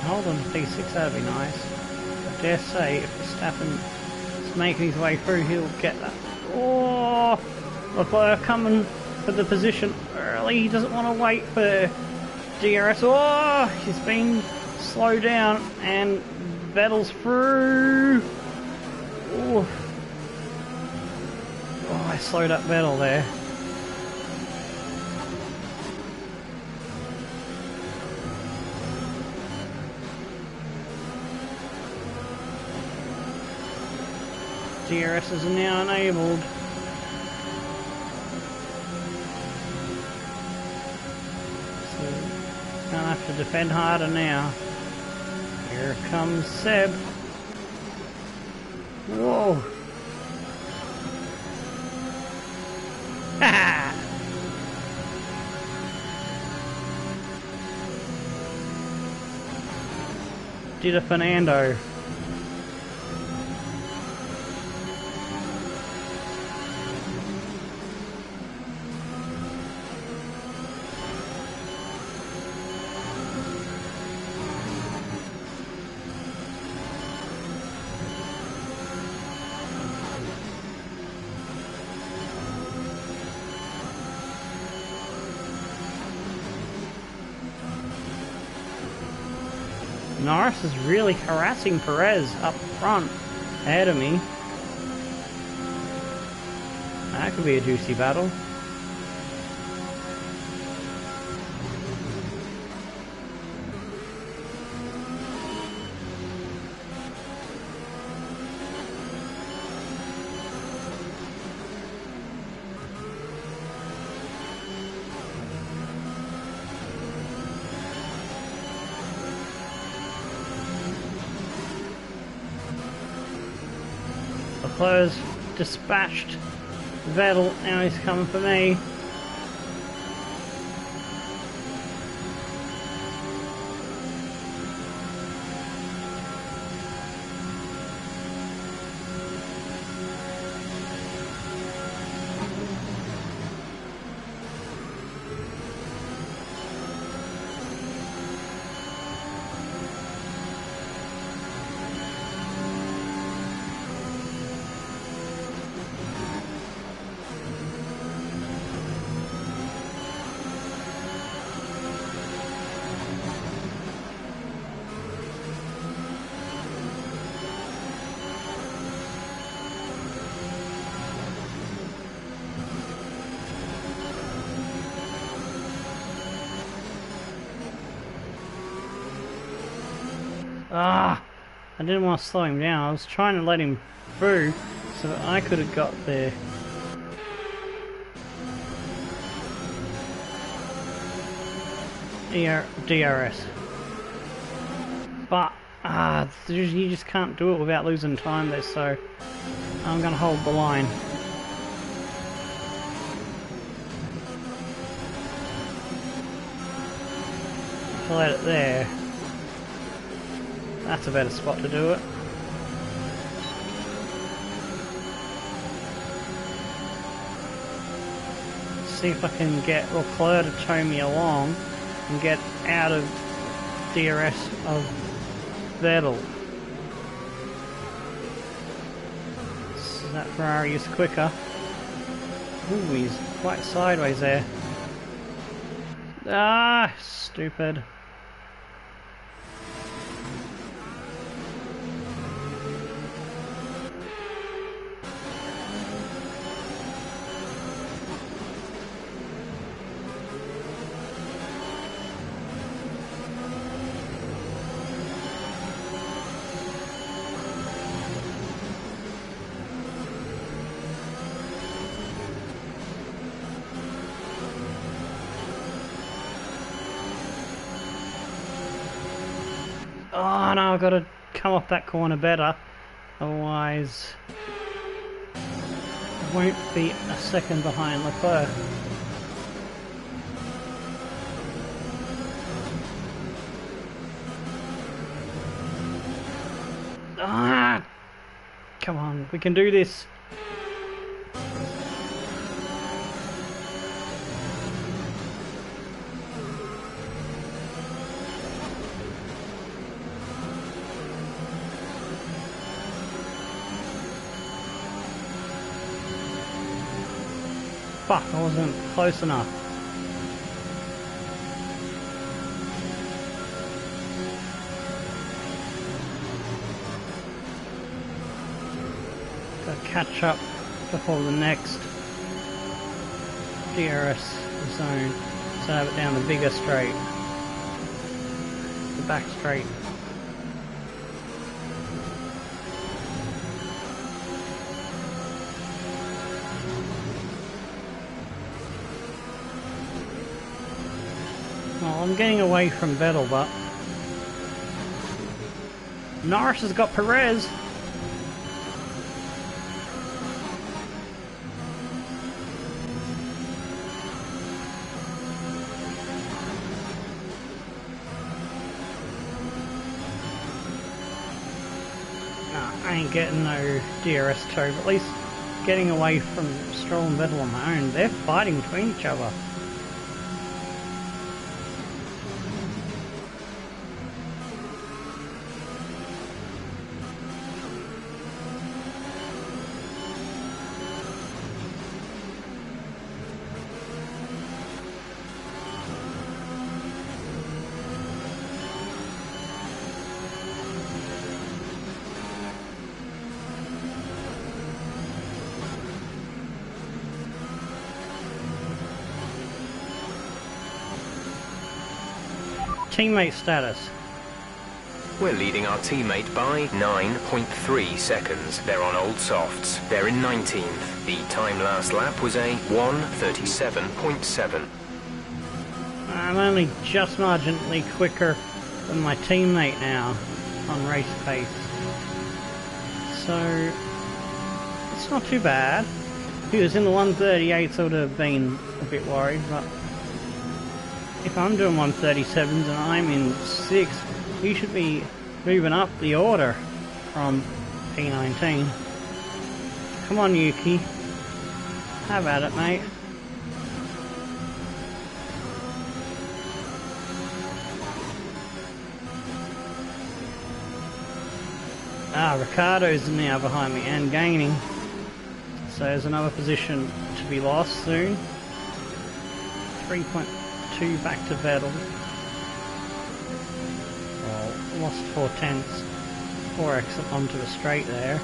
Hold on to P6, that'd be nice. I dare say, if Verstappen is making his way through, he'll get that. Oh! Leclerc coming for the position early, he doesn't want to wait for DRS. Oh, he's been slowed down and Vettel's through. Oh, I slowed up Vettel there. DRS is now enabled. Gonna have to defend harder now. Here comes Seb. Whoa. Ha! Did a Fernando. Norris is really harassing Perez up front, ahead of me. That could be a juicy battle. Leclerc's dispatched Vettel, now he's coming for me. Ah, I didn't want to slow him down. I was trying to let him through so that I could have got there. DRS. But, you just can't do it without losing time there, so I'm going to hold the line. If I let it there, that's a better spot to do it. See if I can get Leclerc to tow me along and get out of DRS of Vettel. So that Ferrari is quicker. Ooh, he's quite sideways there. Ah, stupid. Oh no, I've got to come off that corner better, otherwise I won't be a second behind Leclerc. Ah! Come on, we can do this. Fuck, I wasn't close enough. Gotta catch up before the next DRS zone. So I have it down the bigger straight. The back straight. Well, I'm getting away from Vettel, but Norris has got Perez. Nah, I ain't getting no DRS tow, but at least getting away from Stroll and Vettel on my own. They're fighting between each other. Teammate status. We're leading our teammate by 9.3 seconds. They're on old softs. They're in 19th. The time last lap was a 1:37.7. I'm only just marginally quicker than my teammate now on race pace. So That's not too bad. If he was in the 138s, I would have been a bit worried, but if I'm doing 137s and I'm in 6th, he should be moving up the order from P19. Come on, Yuki. Have at it, mate. Ricardo's now behind me and gaining. So there's another position to be lost soon. 3.2 back to Vettel. Well, lost 4/10. 4 exit onto the straight there.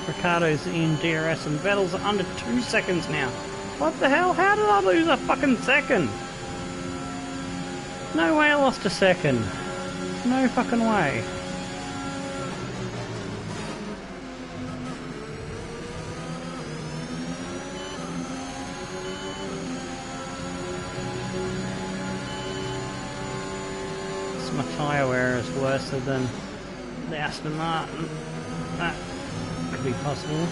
Ricardo's in DRS and Vettel's under 2 seconds now. What the hell? How did I lose a fucking second? No way I lost a second. No fucking way. So my tyre wear is worse than the Aston Martin. That could be possible.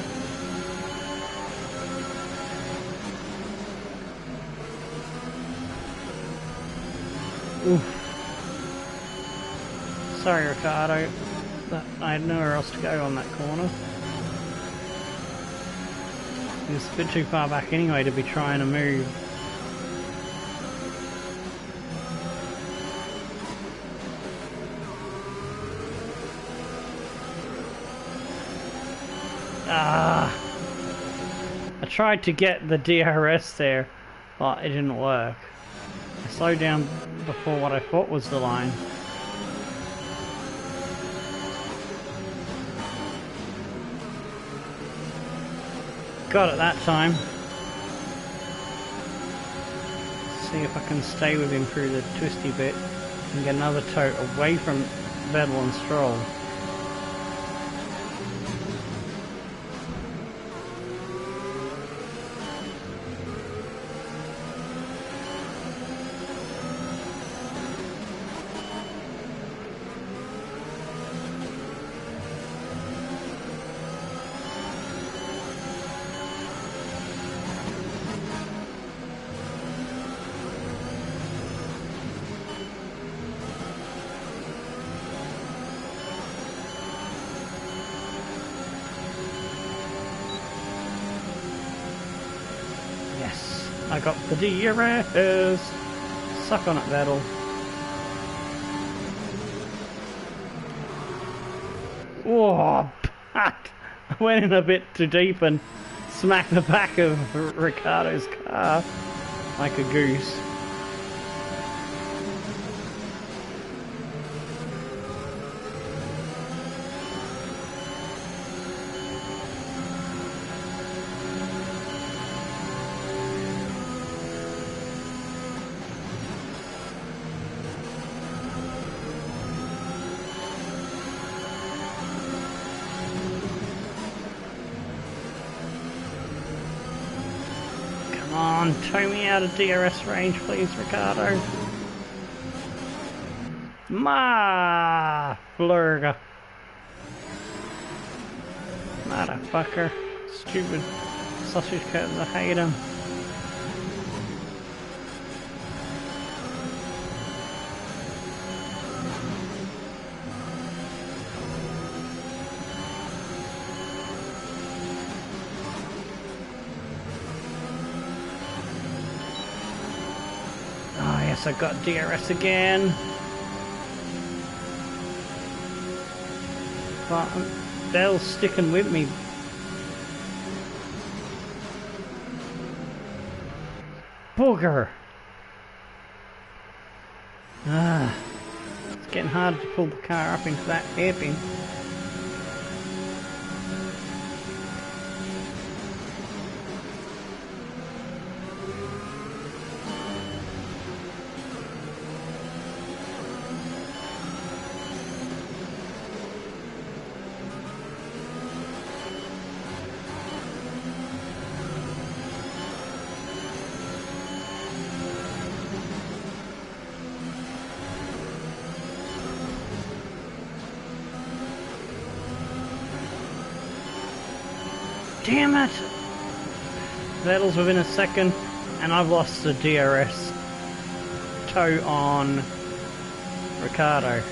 Oof. Sorry, Ricardo, but I had nowhere else to go on that corner. It was a bit too far back anyway to be trying to move. I tried to get the DRS there, but it didn't work. I slowed down before what I thought was the line. Got it that time. See if I can stay with him through the twisty bit and get another toe away from Vettel and Stroll. I got the DRS. Suck on it, Vettel. Whoa, fuck. I went in a bit too deep and smacked the back of Ricardo's car like a goose. Come on, tow me out of DRS range, please, Ricardo. Ma flurga. Motherfucker. Stupid sausage cutters, I hate him. I got DRS again. But Dell's sticking with me. Booger! It's getting hard to pull the car up into that hairpin. Damn it! Vettel's within a second, and I've lost the DRS toe on Ricardo.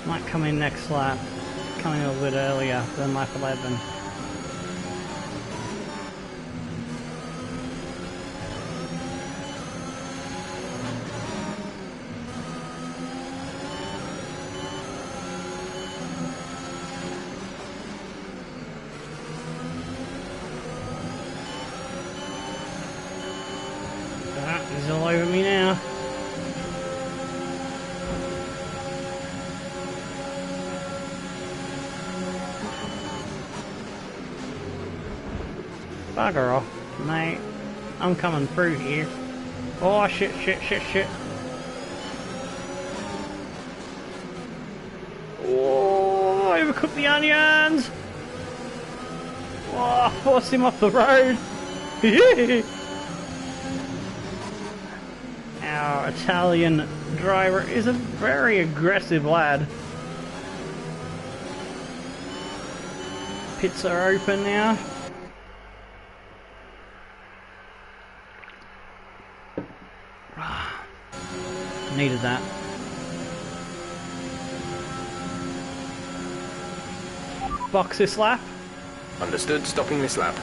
Might come in next lap, coming a little bit earlier than lap 11. He's all over me now. Bugger off, mate. I'm coming through here. Oh, shit. Oh, I overcooked the onions! Oh, forced him off the road. Our Italian driver is a very aggressive lad. Pits are open now. Needed that. Box this lap. Understood, stopping this lap.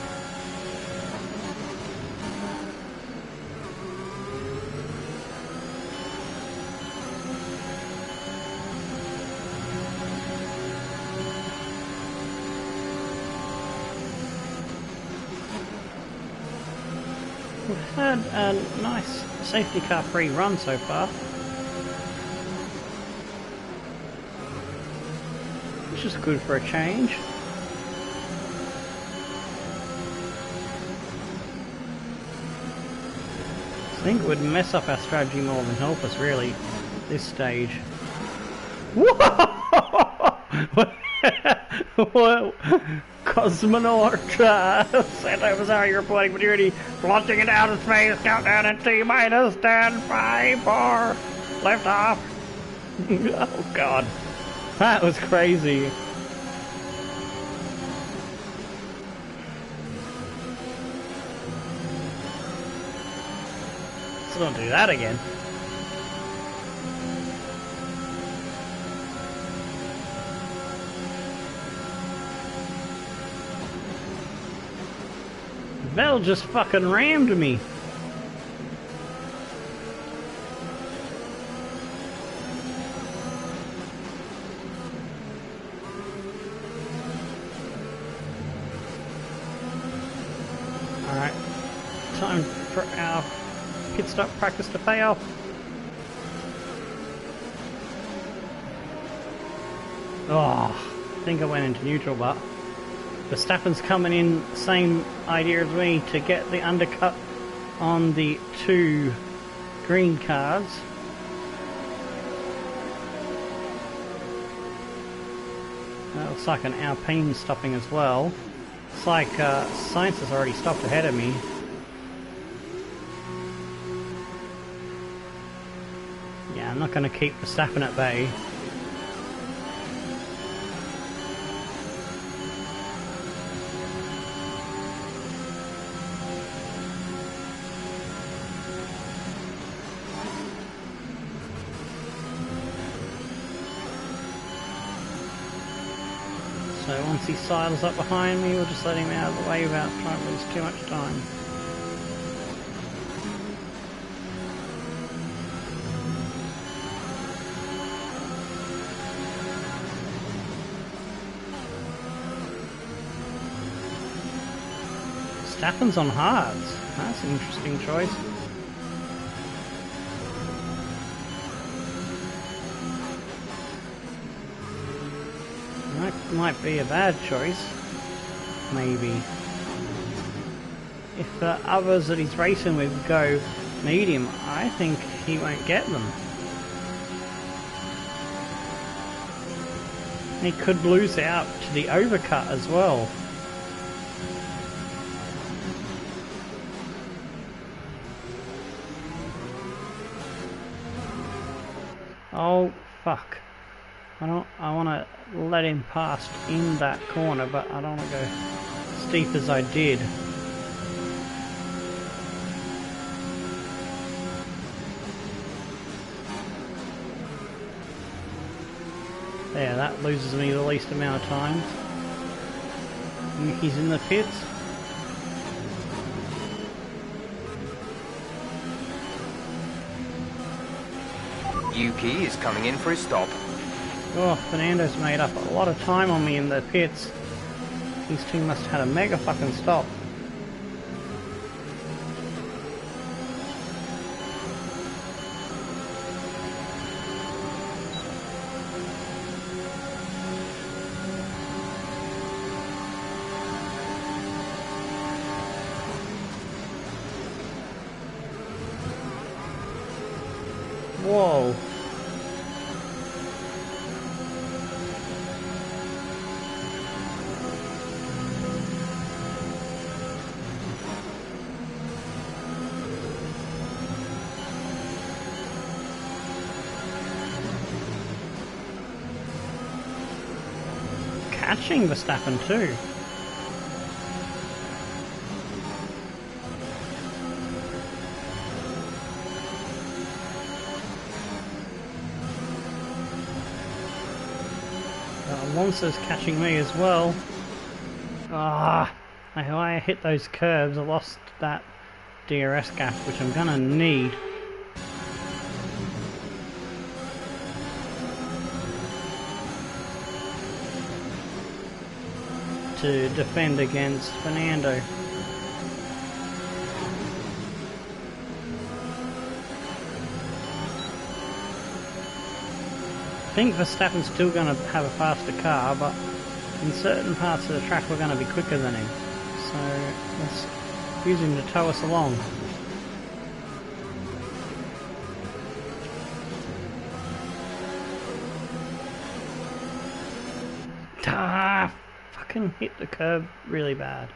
We've had a nice safety car free run so far. Which is good for a change. I think it would mess up our strategy more than help us really at this stage. Whoa! What? Cosmonaut Santo Fazzari reporting for duty, launching into outer space, countdown at T-minus 10, 5, 4, lift off. Oh god. That was crazy. So don't do that again. Bell just fucking rammed me. Alright, time for our pit stop practice to pay off. Oh, I think I went into neutral, but Verstappen's coming in, same idea as me, to get the undercut on the two green cars. That looks like an Alpine stopping as well. Looks like Sainz has already stopped ahead of me. Yeah, I'm not going to keep Verstappen at bay. So once he sidles up behind me, we'll just let him out of the way without trying to lose too much time. Verstappen's on hards. That's an interesting choice. That might be a bad choice. Maybe. If the others that he's racing with go need him, I think he won't get them. He could lose out to the overcut as well. Oh, fuck. I want to let him past in that corner, but I don't want to go steep as I did. There, that loses me the least amount of time. Yuki's in the pits. Yuki is coming in for his stop. Oh, Fernando's made up a lot of time on me in the pits. His team must have had a mega fucking stop. Whoa. Catching Verstappen too. Alonso's catching me as well. Ah, how I hit those curves, I lost that DRS gap, which I'm gonna need. To defend against Fernando. I think Verstappen's still going to have a faster car, but in certain parts of the track we're going to be quicker than him. So let's use him to tow us along. Ah, fucking hit the curb really bad.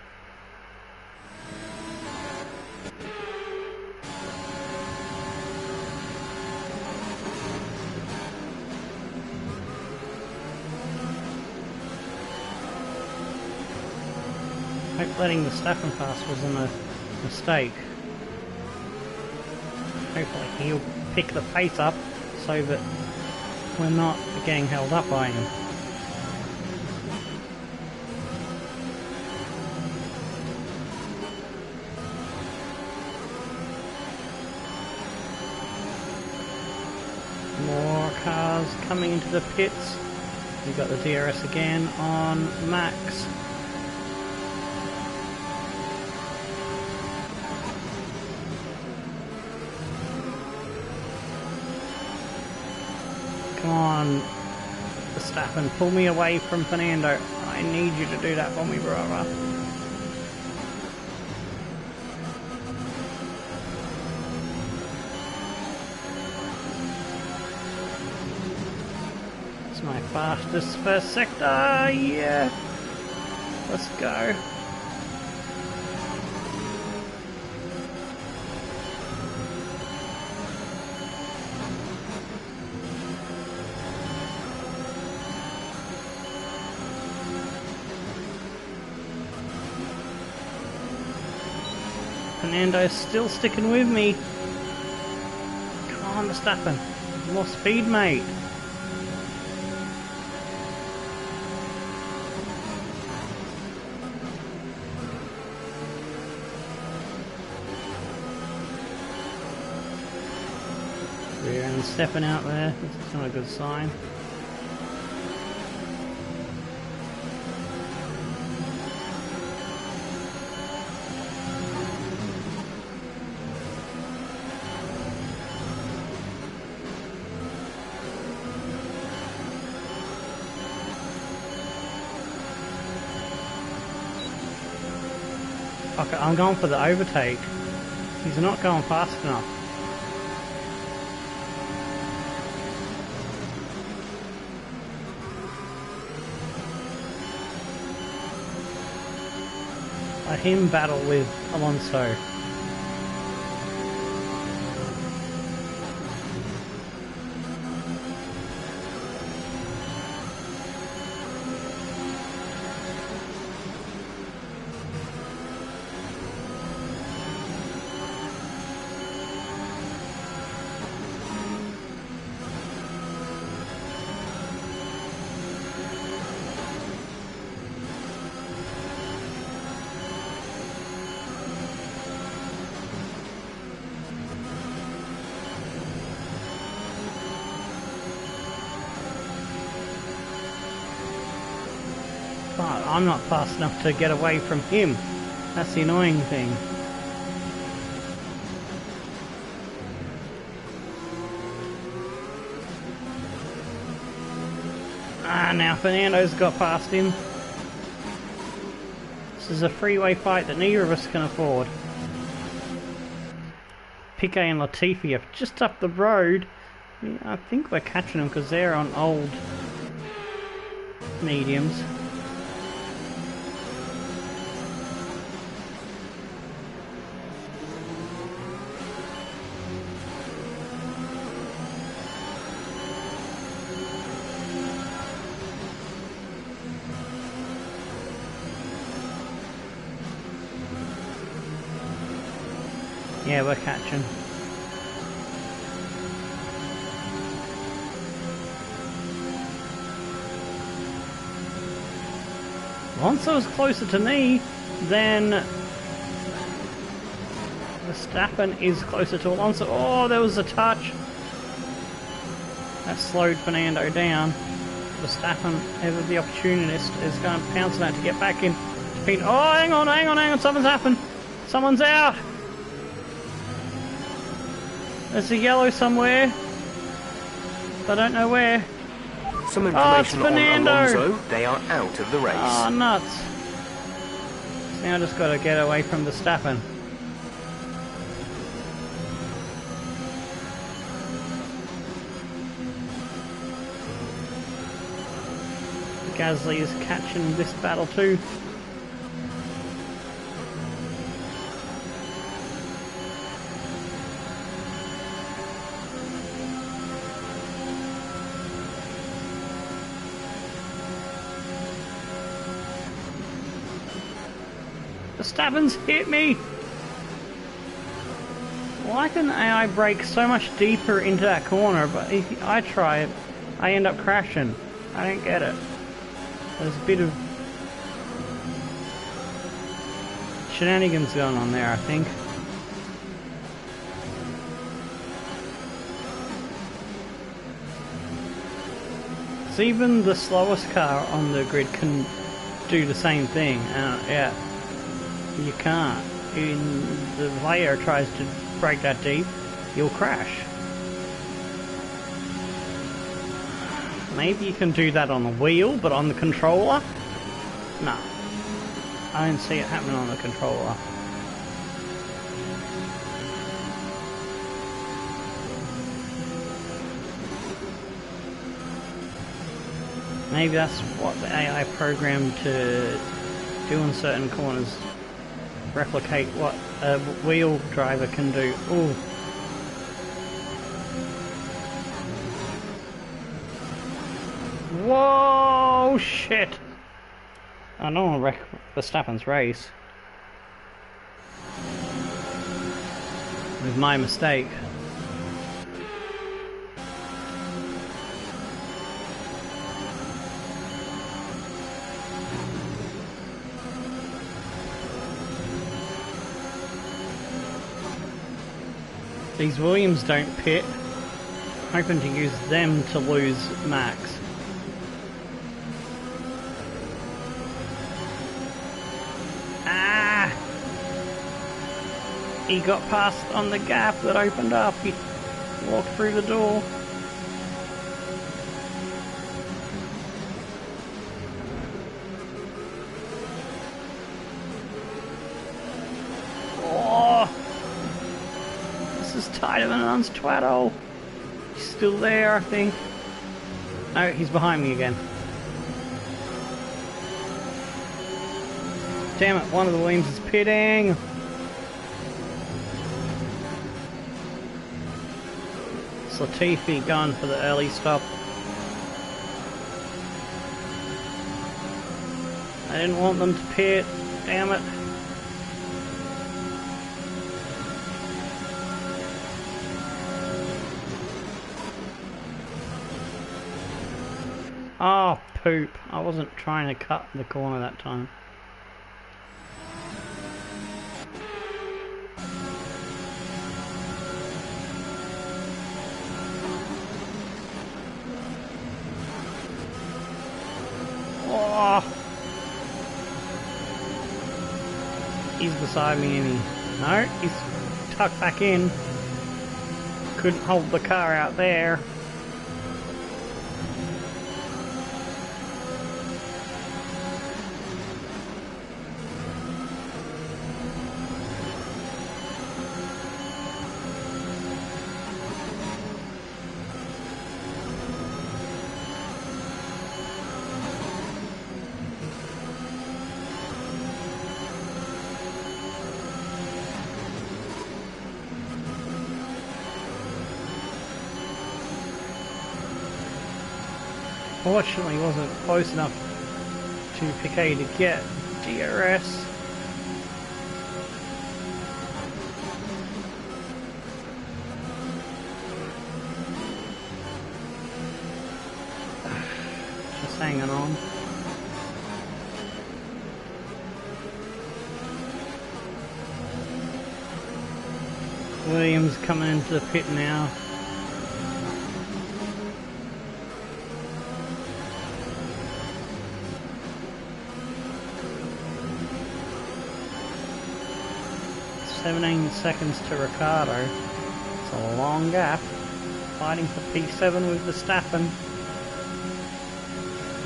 I hope letting the Verstappen pass wasn't a mistake. Hopefully he'll pick the pace up so that we're not getting held up by him. More cars coming into the pits. We've got the DRS again on Max. Come on, Verstappen, pull me away from Fernando. I need you to do that for me, brother. It's my fastest first sector, yeah. Let's go. Fernando's still sticking with me. Come on, Verstappen. More speed, mate. Rear end stepping out there. That's not a good sign. Fuck it, I'm going for the overtake. He's not going fast enough. Let him battle with Alonso. But I'm not fast enough to get away from him. That's the annoying thing. Ah, now Fernando's got past him. This is a freeway fight that neither of us can afford. Piquet and Latifi are just up the road. Yeah, I think we're catching them because they're on old mediums. Yeah, we're catching. Alonso's closer to me than Verstappen is closer to Alonso. Oh, there was a touch. That slowed Fernando down. Verstappen, ever the opportunist, is going to pounce on that to get back in. Oh, hang on, something's happened. Someone's out. There's a yellow somewhere. I don't know where. Some information on Fernando. Alonso. They are out of the race. Oh, nuts. Now I just got to get away from Verstappen. Gasly is catching this battle too. Verstappen's hit me! Why can AI brake so much deeper into that corner, but if I try it, I end up crashing? I don't get it. There's a bit of shenanigans going on there, I think. So even the slowest car on the grid can do the same thing. Yeah. You can't. When the player tries to brake that deep, you'll crash. Maybe you can do that on the wheel, but on the controller? No. I don't see it happening on the controller. Maybe that's what the AI programmed to do in certain corners. Replicate what a wheel driver can do. Ooh. Whoa, shit! I don't want to wreck Verstappen's race. With my mistake. These Williams don't pit. Hoping to use them to lose Max. Ah! He got past on the gap that opened up. He walked through the door. Tighter than an unswaddle. He's still there, I think. No, he's behind me again. Damn it, one of the Williams is pitting. Latifi going for the early stop. I didn't want them to pit. Damn it. Oh, poop. I wasn't trying to cut the corner that time. Oh. He's beside me and no, he's tucked back in. Couldn't hold the car out there. Fortunately, wasn't close enough to Piquet to get DRS. Just hanging on. Williams coming into the pit now. Seconds to Ricardo. It's a long gap. Fighting for P7 with Verstappen.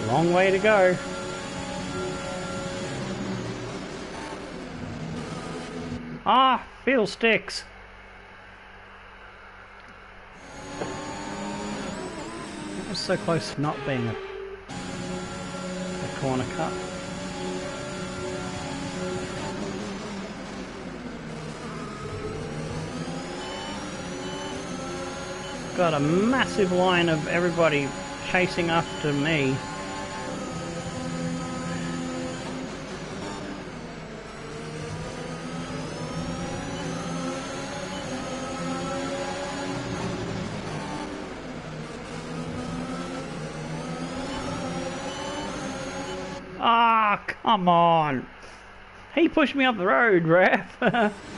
Long way to go. Ah, fuel sticks. That was so close to not being a corner cut. Got a massive line of everybody chasing after me. Ah, come on. He pushed me up the road, ref.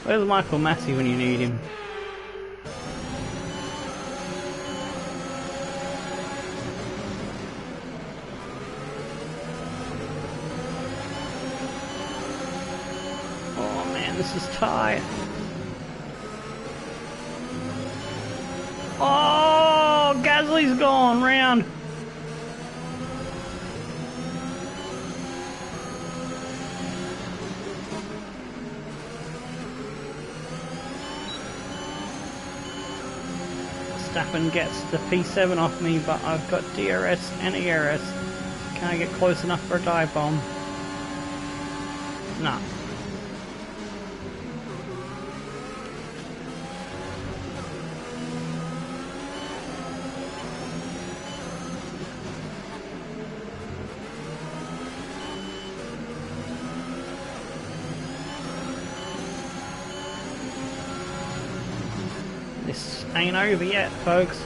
Where's Michael Massey when you need him? This is tight. Oh, Gasly's gone round. Verstappen gets the P7 off me, but I've got DRS and ERS. Can I get close enough for a dive bomb? No. This ain't over yet, folks.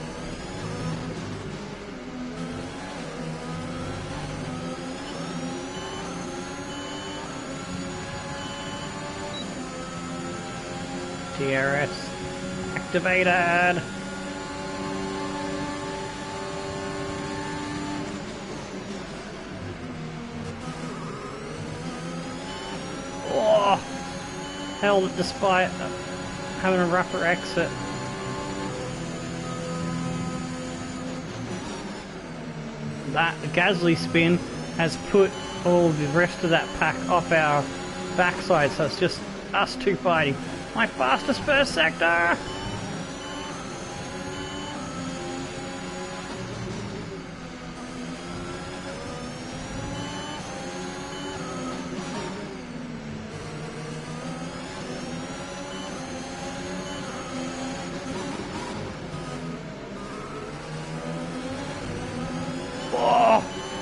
DRS activated. Oh, held it despite having a rougher exit. That Gasly spin has put all of the rest of that pack off our backside, so it's just us two fighting. My fastest first sector!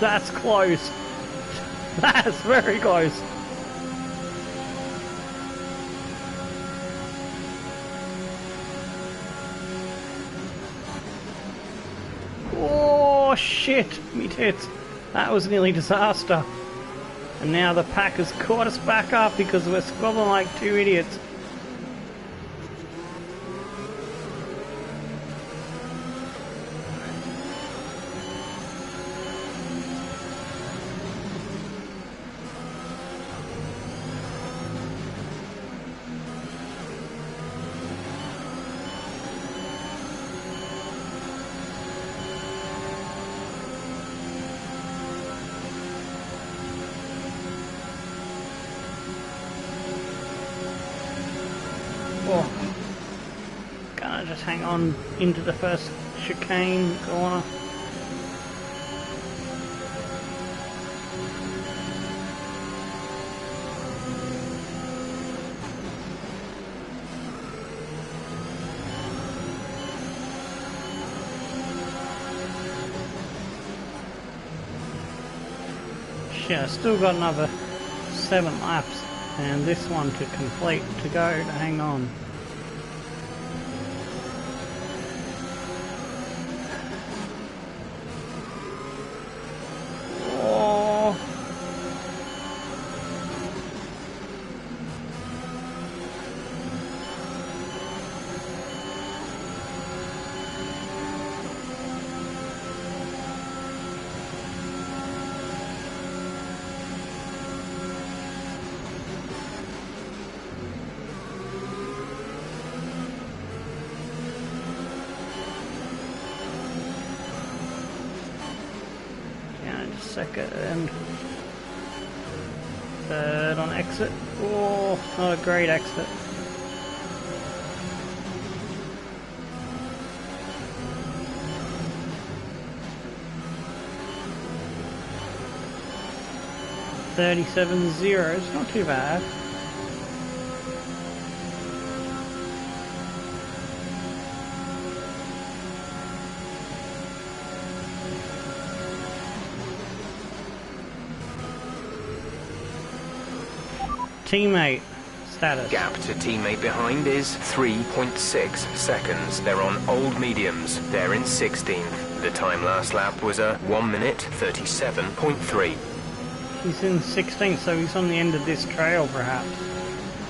That's close. That's very close. Oh shit, me tits. That was nearly disaster. And now the pack has caught us back up because we're squabbling like two idiots. Oh, gonna just hang on into the first chicane corner. Shit, I still got another 7 laps. And this one to complete, to go, to hang on. Oh. Second, third on exit. Oh, not a great exit. $37.0, not too bad. Teammate status. Gap to teammate behind is 3.6 seconds. They're on old mediums. They're in 16th. The time last lap was a 1 minute 37.3. He's in 16th, so he's on the end of this trail perhaps.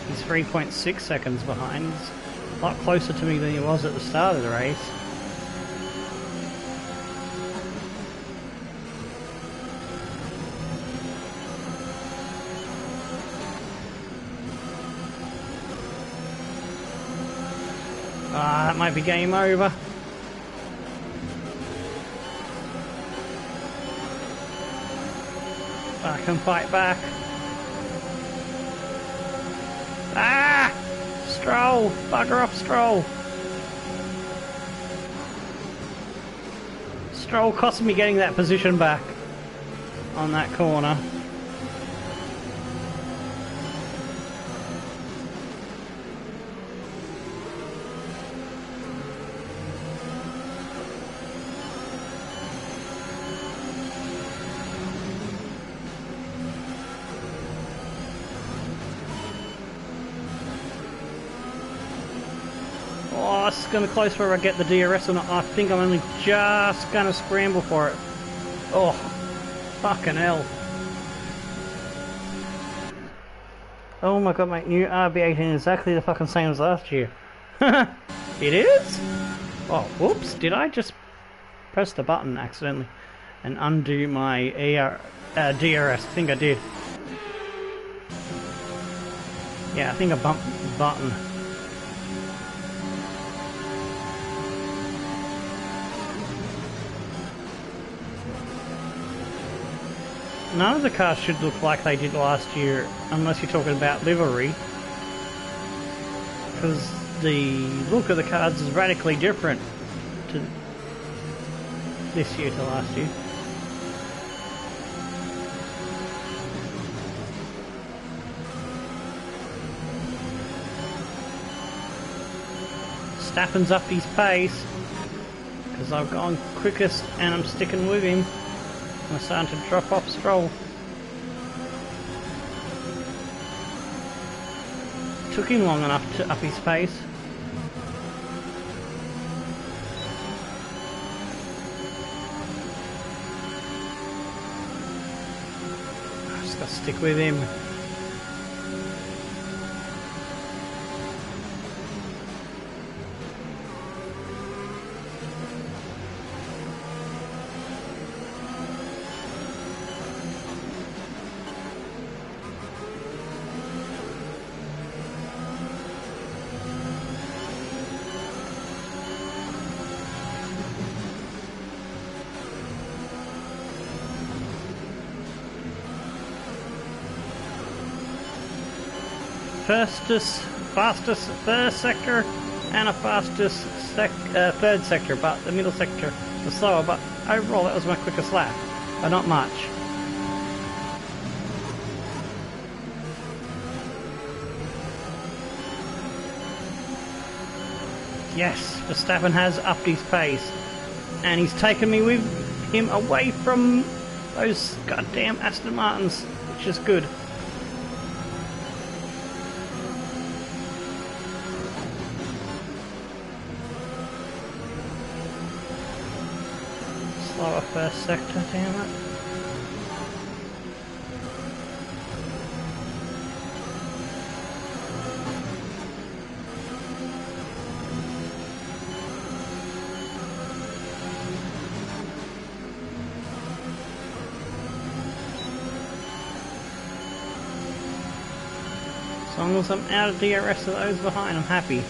He's 3.6 seconds behind. He's a lot closer to me than he was at the start of the race. That might be game over. I can fight back. Ah! Stroll! Bugger off, Stroll! Stroll cost me getting that position back on that corner. It's going to close where I get the DRS or not. I think I'm only just going to scramble for it. Oh, fucking hell. Oh my god, mate, new RB18 is exactly the fucking same as last year. It is? Oh, whoops, did I just press the button accidentally and undo my DRS? I think I did. Yeah, I think I bumped the button. None of the cars should look like they did last year, unless you're talking about livery. Because the look of the cars is radically different to this year to last year. Stappen's up his pace, because I've gone quickest and I'm sticking with him. I'm starting to drop off Stroll. Took him long enough to up his pace. I just gotta stick with him. Fastest first sector and a fastest third sector, but the middle sector was slower, but overall that was my quickest lap, but not much. Yes, Verstappen has upped his pace, and he's taken me with him away from those goddamn Aston Martins, which is good. Slower first sector, damn it. As long as I'm out of DRS of those behind, I'm happy.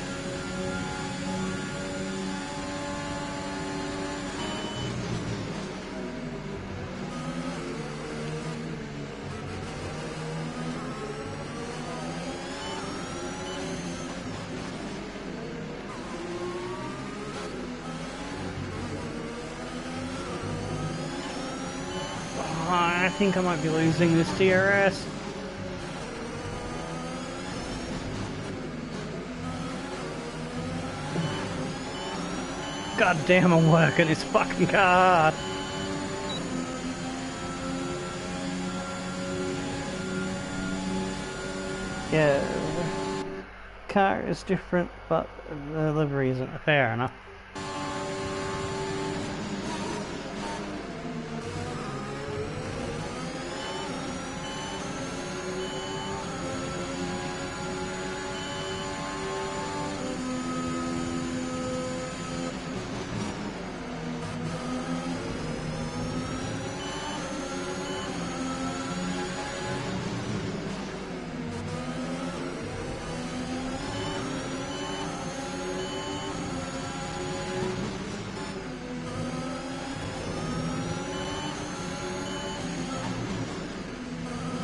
I think I might be losing this DRS. God damn, I'm working this fucking car. Yeah, the car is different, but the livery isn't fair enough.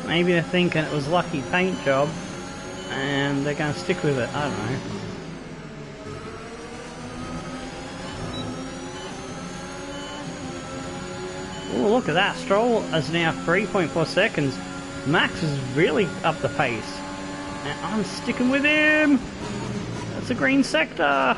Maybe they're thinking it was lucky paint job and they're going to stick with it, I don't know. Oh, look at that, Stroll is now 3.4 seconds. Max is really up the pace. And I'm sticking with him! That's a green sector!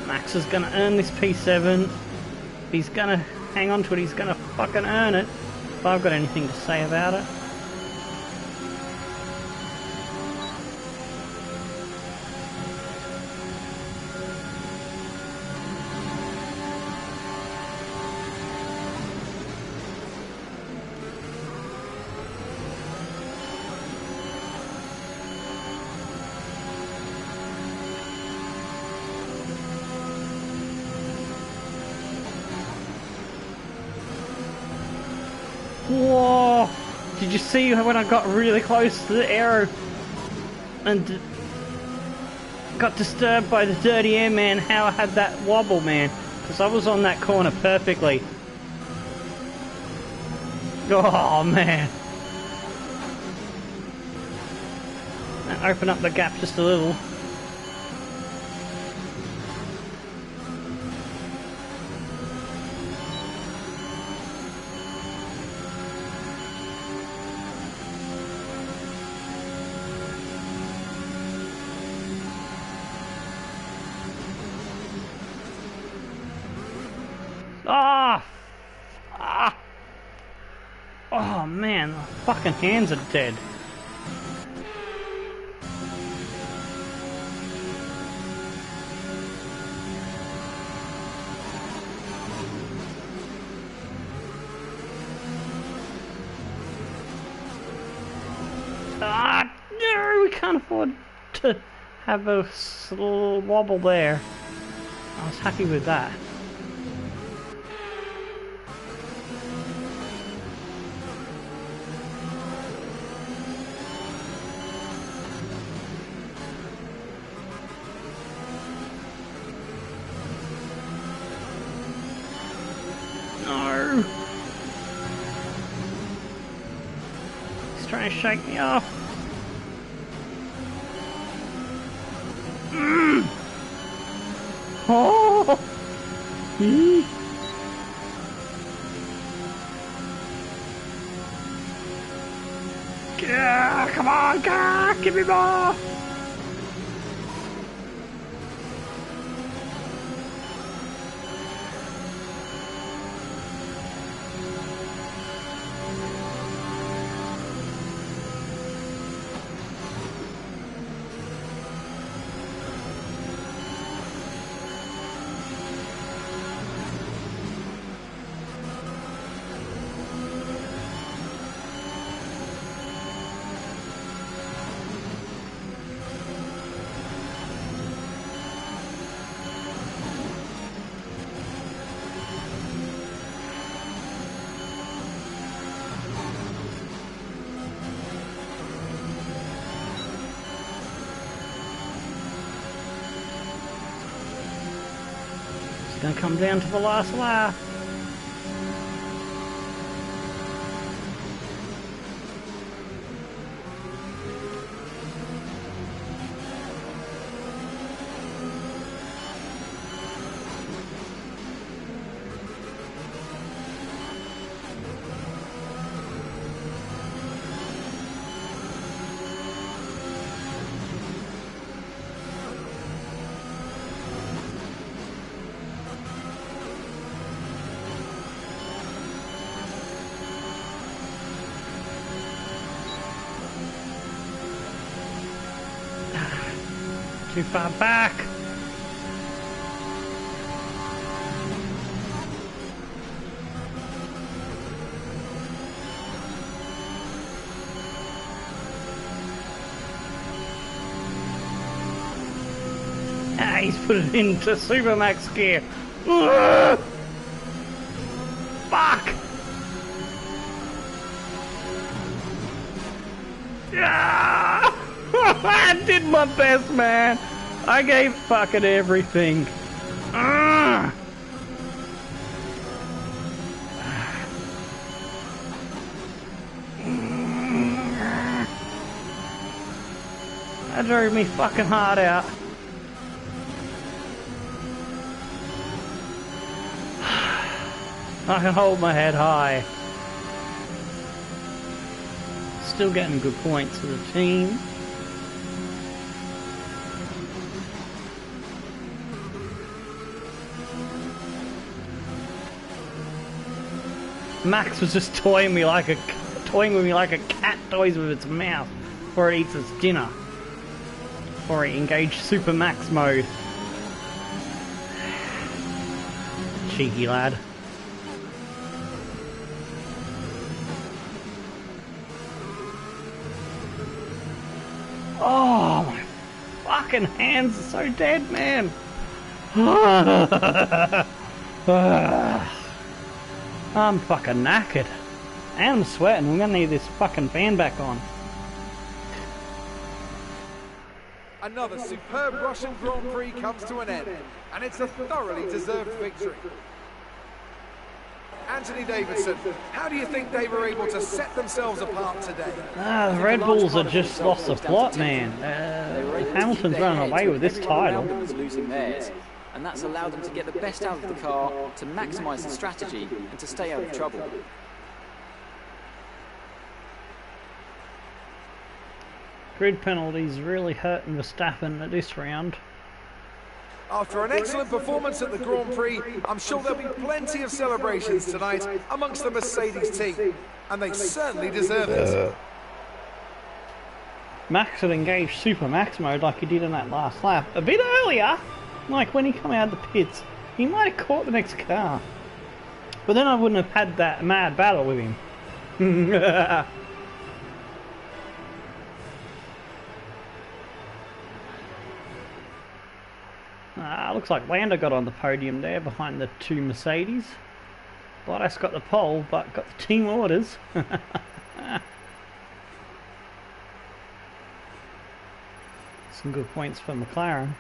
Max is gonna earn this P7. He's gonna hang on to it, he's gonna fucking earn it. If I've got anything to say about it. Whoa! Did you see when I got really close to the arrow and got disturbed by the dirty air, man? How I had that wobble, man? Because I was on that corner perfectly. Oh, man. That opened up the gap just a little. Oh man, my fucking hands are dead. Ah, no, we can't afford to have a little wobble there. I was happy with that. No! He's trying to shake me off. Oh! Eee. Yeah, come on, God, give me more! Gonna come down to the last lap. Too far back. Ah, he's put it into Supermax gear. Ugh! Fuck! Ah! I did my best, man. I gave fucking everything. Ugh! That drove me fucking hard out. I can hold my head high. Still getting good points for the team. Max was just toying with me like a cat toys with its mouth before it eats its dinner. Before it engaged Super Max mode. Cheeky lad. Oh, my fucking hands are so dead, man. I'm fucking knackered. And I'm sweating. I'm gonna need this fucking fan back on. Another superb Russian Grand Prix comes to an end, and it's a thoroughly deserved victory. Anthony Davidson, how do you think they were able to set themselves apart today? The Red Bulls have just lost the plot, man. Hamilton's running away with this title. Losing theirs, and that's allowed them to get the best out of the car, to maximise the strategy, and to stay out of trouble. Grid penalties really hurting Verstappen at this round. After an excellent performance at the Grand Prix, I'm sure there'll be plenty of celebrations tonight amongst the Mercedes team, and they certainly deserve it. Max had engaged Super Max mode like he did in that last lap. A bit earlier, like when he came out of the pits, he might have caught the next car. But then I wouldn't have had that mad battle with him. Looks like Lando got on the podium there behind the two Mercedes. Bottas got the pole, but got the team orders. Some good points for McLaren.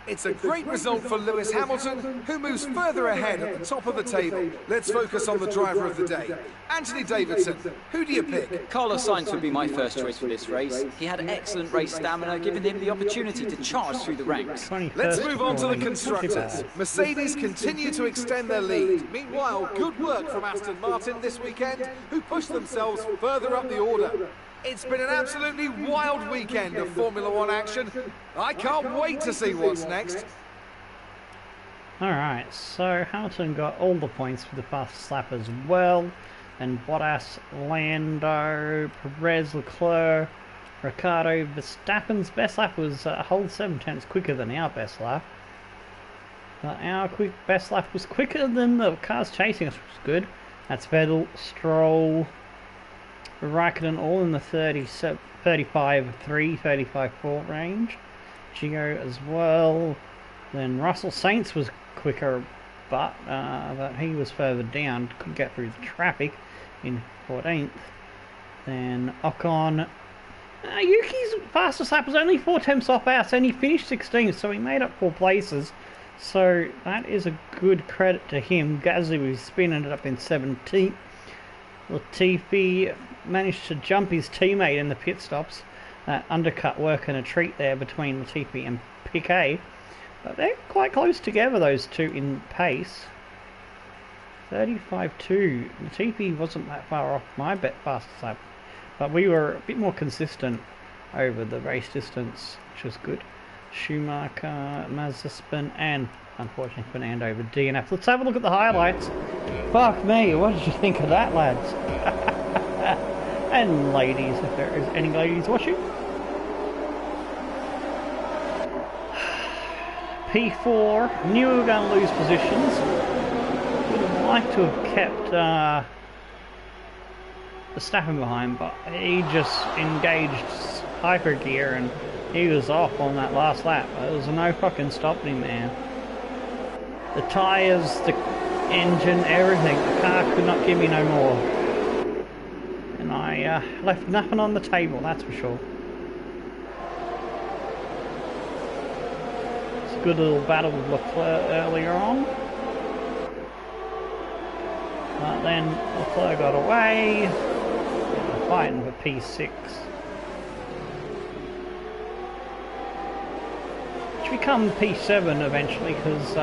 It's a great result for Lewis Hamilton, who moves further ahead at the top of the table. Let's focus on the driver of the day. Anthony Davidson, who do you pick? Carlos Sainz would be my first choice for this race. He had excellent race stamina, giving him the opportunity to charge through the ranks. Let's move on to the constructors. Mercedes continue to extend their lead. Meanwhile, good work from Aston Martin this weekend, who pushed themselves further up the order. It's been an absolutely wild weekend of Formula One action. I can't wait to see what's next. Alright, so Hamilton got all the points for the fastest lap as well. And Bottas, Lando, Perez, Leclerc, Ricciardo, Verstappen's best lap was a whole 7/10 quicker than our best lap. But our best lap was quicker than the cars chasing us, which was good. That's Vettel, Stroll, Raikkonen all in the 35.3, 35.4 range. Gio as well. Then Russell Sainz was quicker, but he was further down, couldn't get through the traffic in 14th. Then Ocon. Yuki's fastest lap was only 4 tenths off ours, and he finished 16th, so he made up 4 places. So that is a good credit to him. Gasly with his spin ended up in 17th. Latifi managed to jump his teammate in the pit stops. Undercut work and a treat there between Latifi and Piquet. But they're quite close together, those two, in pace. 35.2. Latifi wasn't that far off my fastest lap. But we were a bit more consistent over the race distance, which was good. Schumacher, Mazepin, and unfortunately Fernando over DNF. Let's have a look at the highlights. Fuck me, what did you think of that, lads? And ladies, if there is any ladies watching. P4, knew we were going to lose positions. Would have liked to have kept Verstappen behind, but he just engaged hyper gear and he was off on that last lap. There was no fucking stopping him, man. The tyres, the engine, everything. The car could not give me no more. And I left nothing on the table, that's for sure. It's a good little battle with Leclerc earlier on. But then Leclerc got away. We're fighting for P6. Become P7 eventually, because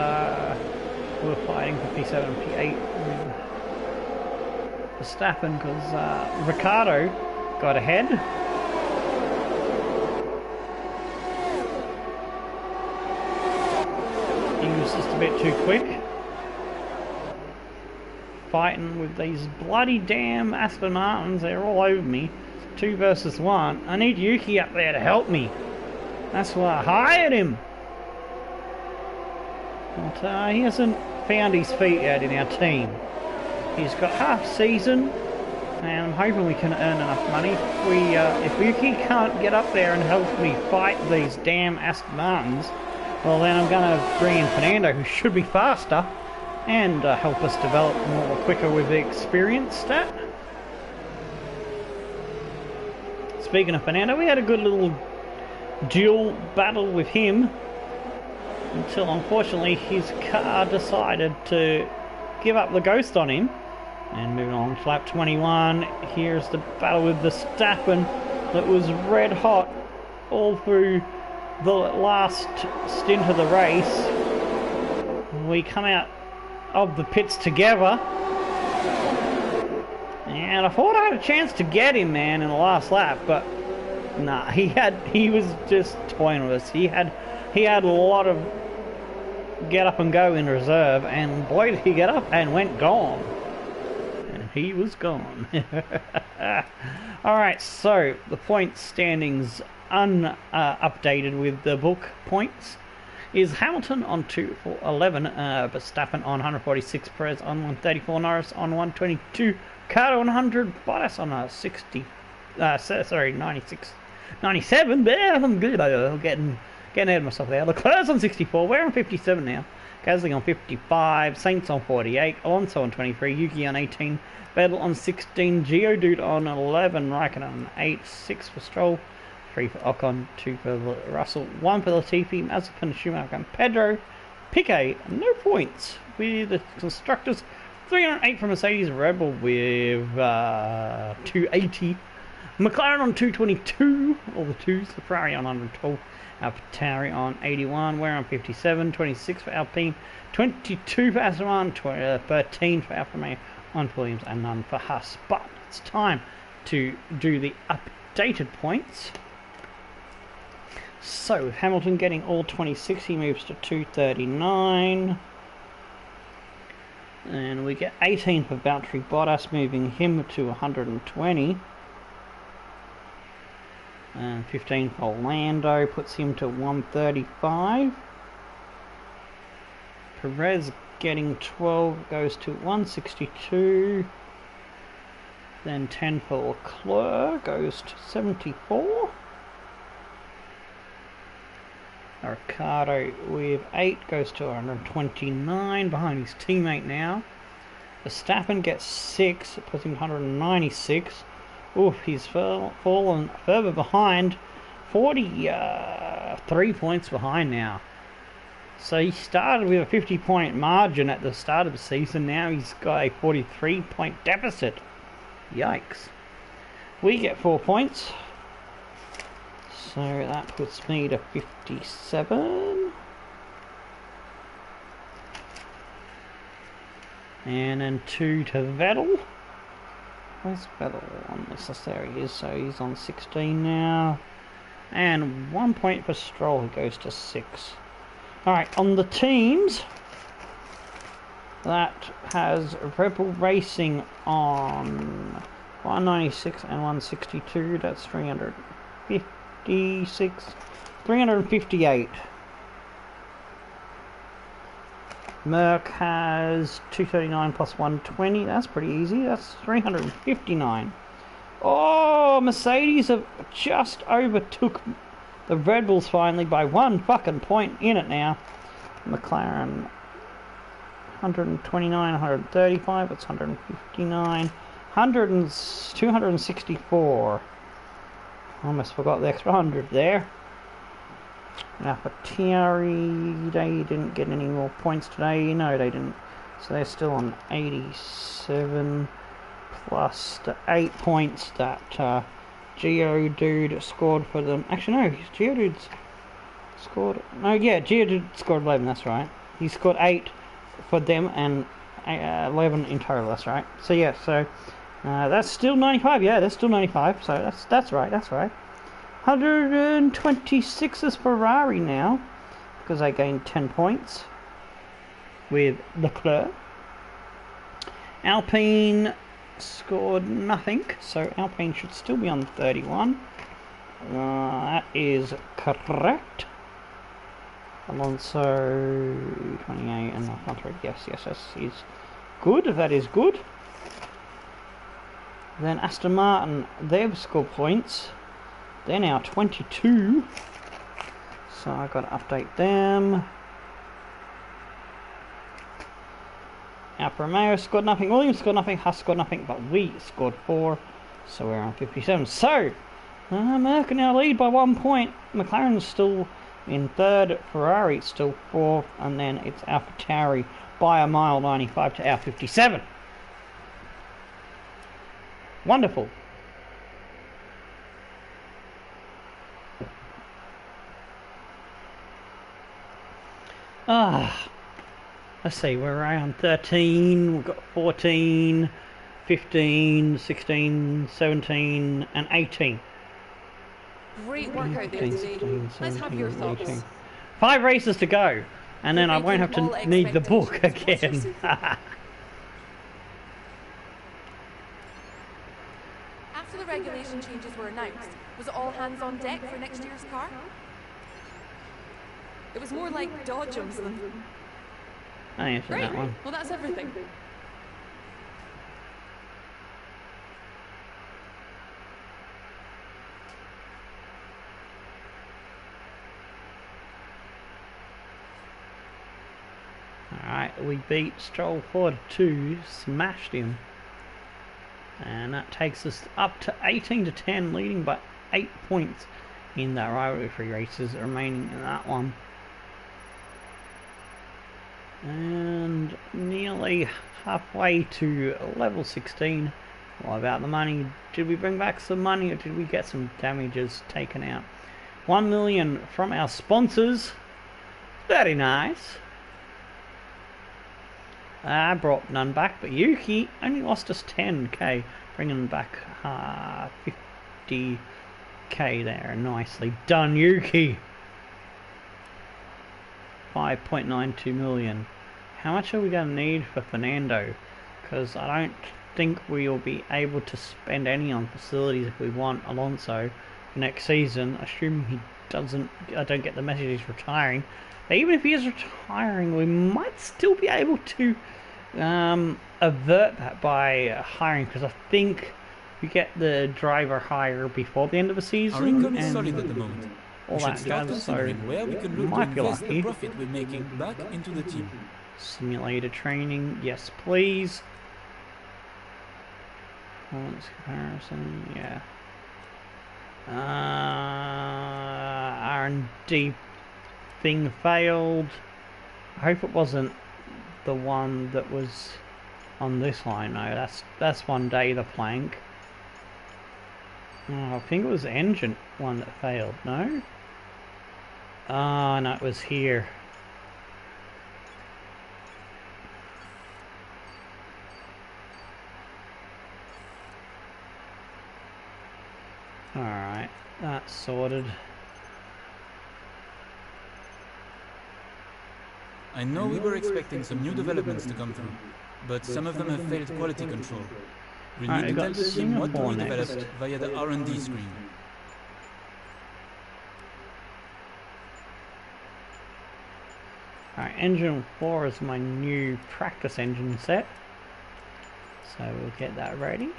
we were fighting for P7 and P8 with Verstappen, because Ricciardo got ahead. He was just a bit too quick. Fighting with these bloody damn Aston Martins, they're all over me. 2 versus 1. I need Yuki up there to help me. That's why I hired him. But he hasn't found his feet yet in our team. He's got half season, and I'm hoping we can earn enough money. If Yuki can't get up there and help me fight these damn Aston Martins, well then I'm going to bring in Fernando, who should be faster, and help us develop more quicker with the experience stat. Speaking of Fernando, we had a good little duel battle with him, until unfortunately his car decided to give up the ghost on him. And moving on to lap 21, here's the battle with Verstappen that was red hot all through the last stint of the race. We come out of the pits together, and I thought I had a chance to get him, man, in the last lap, but Nah, he was just toying with us. He had a lot of get up and go in reserve, and boy did he get up and went gone. And he was gone. Alright, so the points standings updated with the book points is Hamilton on 211, Verstappen on 146, Perez on 134, Norris on 122, Carter on 100, Bottas on 96, 97. I'm good. I'm getting ahead of myself there. Leclerc's on 64. We're on 57 now. Gasly on 55. Sainz on 48. Alonso on 23. Yuki on 18. Vettel on 16. Geodude on 11. Raikkonen on 8. 6 for Stroll. 3 for Ocon. 2 for Russell. 1 for Latifi. Mazepin, Schumacher, and Pedro. Piquet, no points with the constructors. 308 for Mercedes. Red Bull with 280. McLaren on 222, all the twos. The Ferrari on 112. AlphaTauri on 81. We're on 57. 26 for Alpine. 22 for Aston Martin. 13 for Alfa Romeo on Williams, and none for Haas. But it's time to do the updated points. So with Hamilton getting all 26, he moves to 239. And we get 18 for Valtteri Bottas, moving him to 120. And 15 for Lando puts him to 135. Perez getting 12 goes to 162. Then 10 for Leclerc goes to 74. Ricciardo with 8 goes to 129 behind his teammate now. Verstappen gets 6, it puts him 196. Oof, he's fallen further behind. 43 points behind now. So he started with a 50-point margin at the start of the season. Now he's got a 43-point deficit. Yikes. We get 4 points. So that puts me to 57. And then 2 to Vettel. Where's Vettel on this? There he is, so he's on 16 now. And 1 point for Stroll, who goes to 6. Alright, on the teams, that has Red Bull Racing on 196 and 162, that's 356, 358. Merck has 239 plus 120, that's pretty easy, that's 359. Oh, Mercedes have just overtook the Red Bulls finally by 1 fucking point in it now. McLaren 129, 135, it's 159, 264. Almost forgot the extra 100 there. AlphaTauri, they didn't get any more points today. No, they didn't. So they're still on 87 plus the 8 points that Geodude scored for them. Actually, no, Geodude's scored. No, yeah, Geodude scored 11. That's right. He scored 8 for them and 11 in total. That's right. So yeah, so that's still 95. Yeah, that's still 95. So that's right. That's right. 126 is Ferrari now, because they gained 10 points with Leclerc. Alpine scored nothing, so Alpine should still be on 31. That is correct. Alonso 28 and Alphonso. Yes, that is good. That is good. Then Aston Martin, they've scored points. They're now 22, so I've got to update them. Alfa Romeo scored nothing, Williams scored nothing, Haas scored nothing, but we scored 4, so we're on 57. So, Merck now lead by 1 point. McLaren's still in 3rd, Ferrari still 4th, and then it's AlphaTauri by a mile, 95 to our 57. Wonderful. Let's see, we're around 13, we've got 14, 15, 16, 17 and 18. Great work out there today. Let's have your thoughts. 5 races to go, and then I won't have All to need the book expectations. again. After the regulation changes were announced, was it all hands on deck for next year's car? It was more like dodgems than... I answered Great. that one. Well, that's everything. Alright, we beat Stroll 4-2, smashed him. And that takes us up to 18-10, leading by 8 points in that rivalry free races remaining in that one. And nearly halfway to level 16. What about the money? Did we bring back some money or did we get some damages taken out? 1 million from our sponsors. Very nice. I brought none back, but Yuki only lost us 10k, bringing back 50k there. Nicely done, Yuki. 5.92 million. How much are we going to need for Fernando? Because I don't think we'll be able to spend any on facilities if we want Alonso for next season, assuming he doesn't. I don't get the message he's retiring. But even if he is retiring, we might still be able to avert that by hiring, because I think we get the driver hire before the end of the season. Our income is solid at the moment. All We should that start jazz, so considering where we can look to might be invest lucky. the profit we're making back into the team. Simulator training, yes please. Performance comparison, yeah. R&D thing failed. I hope it wasn't the one that was on this line. No, that's one day the plank. Oh, I think it was the engine one that failed. No. No, it was here. Alright, that's sorted. I know we were expecting some new developments to come through, but some of them have failed quality control. We'll Alright, need to we've tell got the team what to Singapore be next. developed via the R&D screen. Alright, engine 4 is my new practice engine set. So we'll get that ready.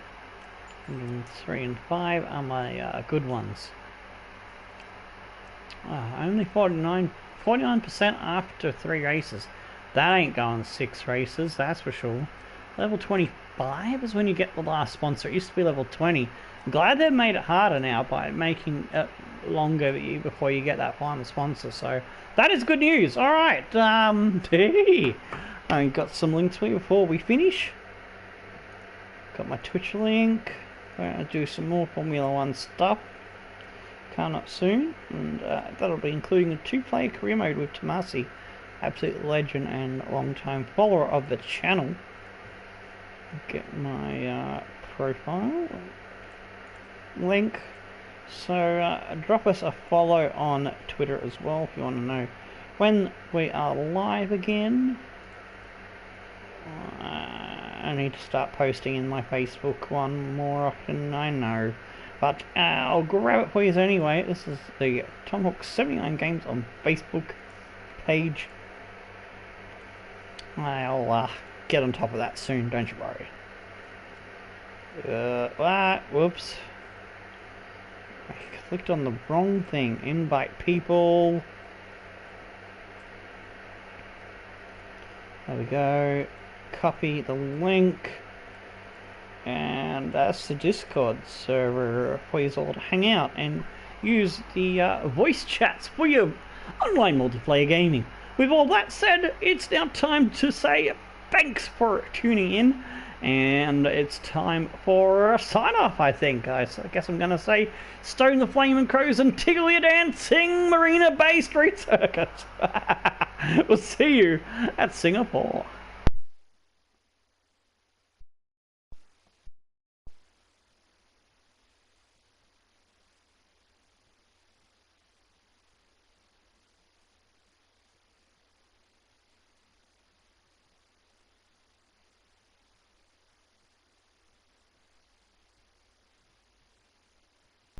Engine 3 and 5 are my good ones. Only 49% after 3 races. That ain't going 6 races, that's for sure. Level 25 is when you get the last sponsor. It used to be level 20. I'm glad they've made it harder now by making it longer before you get that final sponsor. So that is good news. Alright, hey, I got some links for you before we finish. Got my Twitch link. We're going to do some more Formula 1 stuff coming up soon, and that'll be including a 2-player career mode with Tomasi, absolute legend and long-time follower of the channel. Get my profile link. So drop us a follow on Twitter as well if you want to know when we are live again. I need to start posting in my Facebook one more often, I know. But I'll grab it for you anyway. This is the Tomahawk 79 Games on Facebook page. I'll get on top of that soon, don't you worry. Whoops. I clicked on the wrong thing. Invite people. There we go. Copy the link. And that's the Discord server for you all to hang out and use the voice chats for your online multiplayer gaming. With all that said, it's now time to say thanks for tuning in, and it's time for a sign off. I think I guess I'm gonna say stone the flaming crows and tickle your dancing Marina Bay Street Circus. We'll see you at Singapore.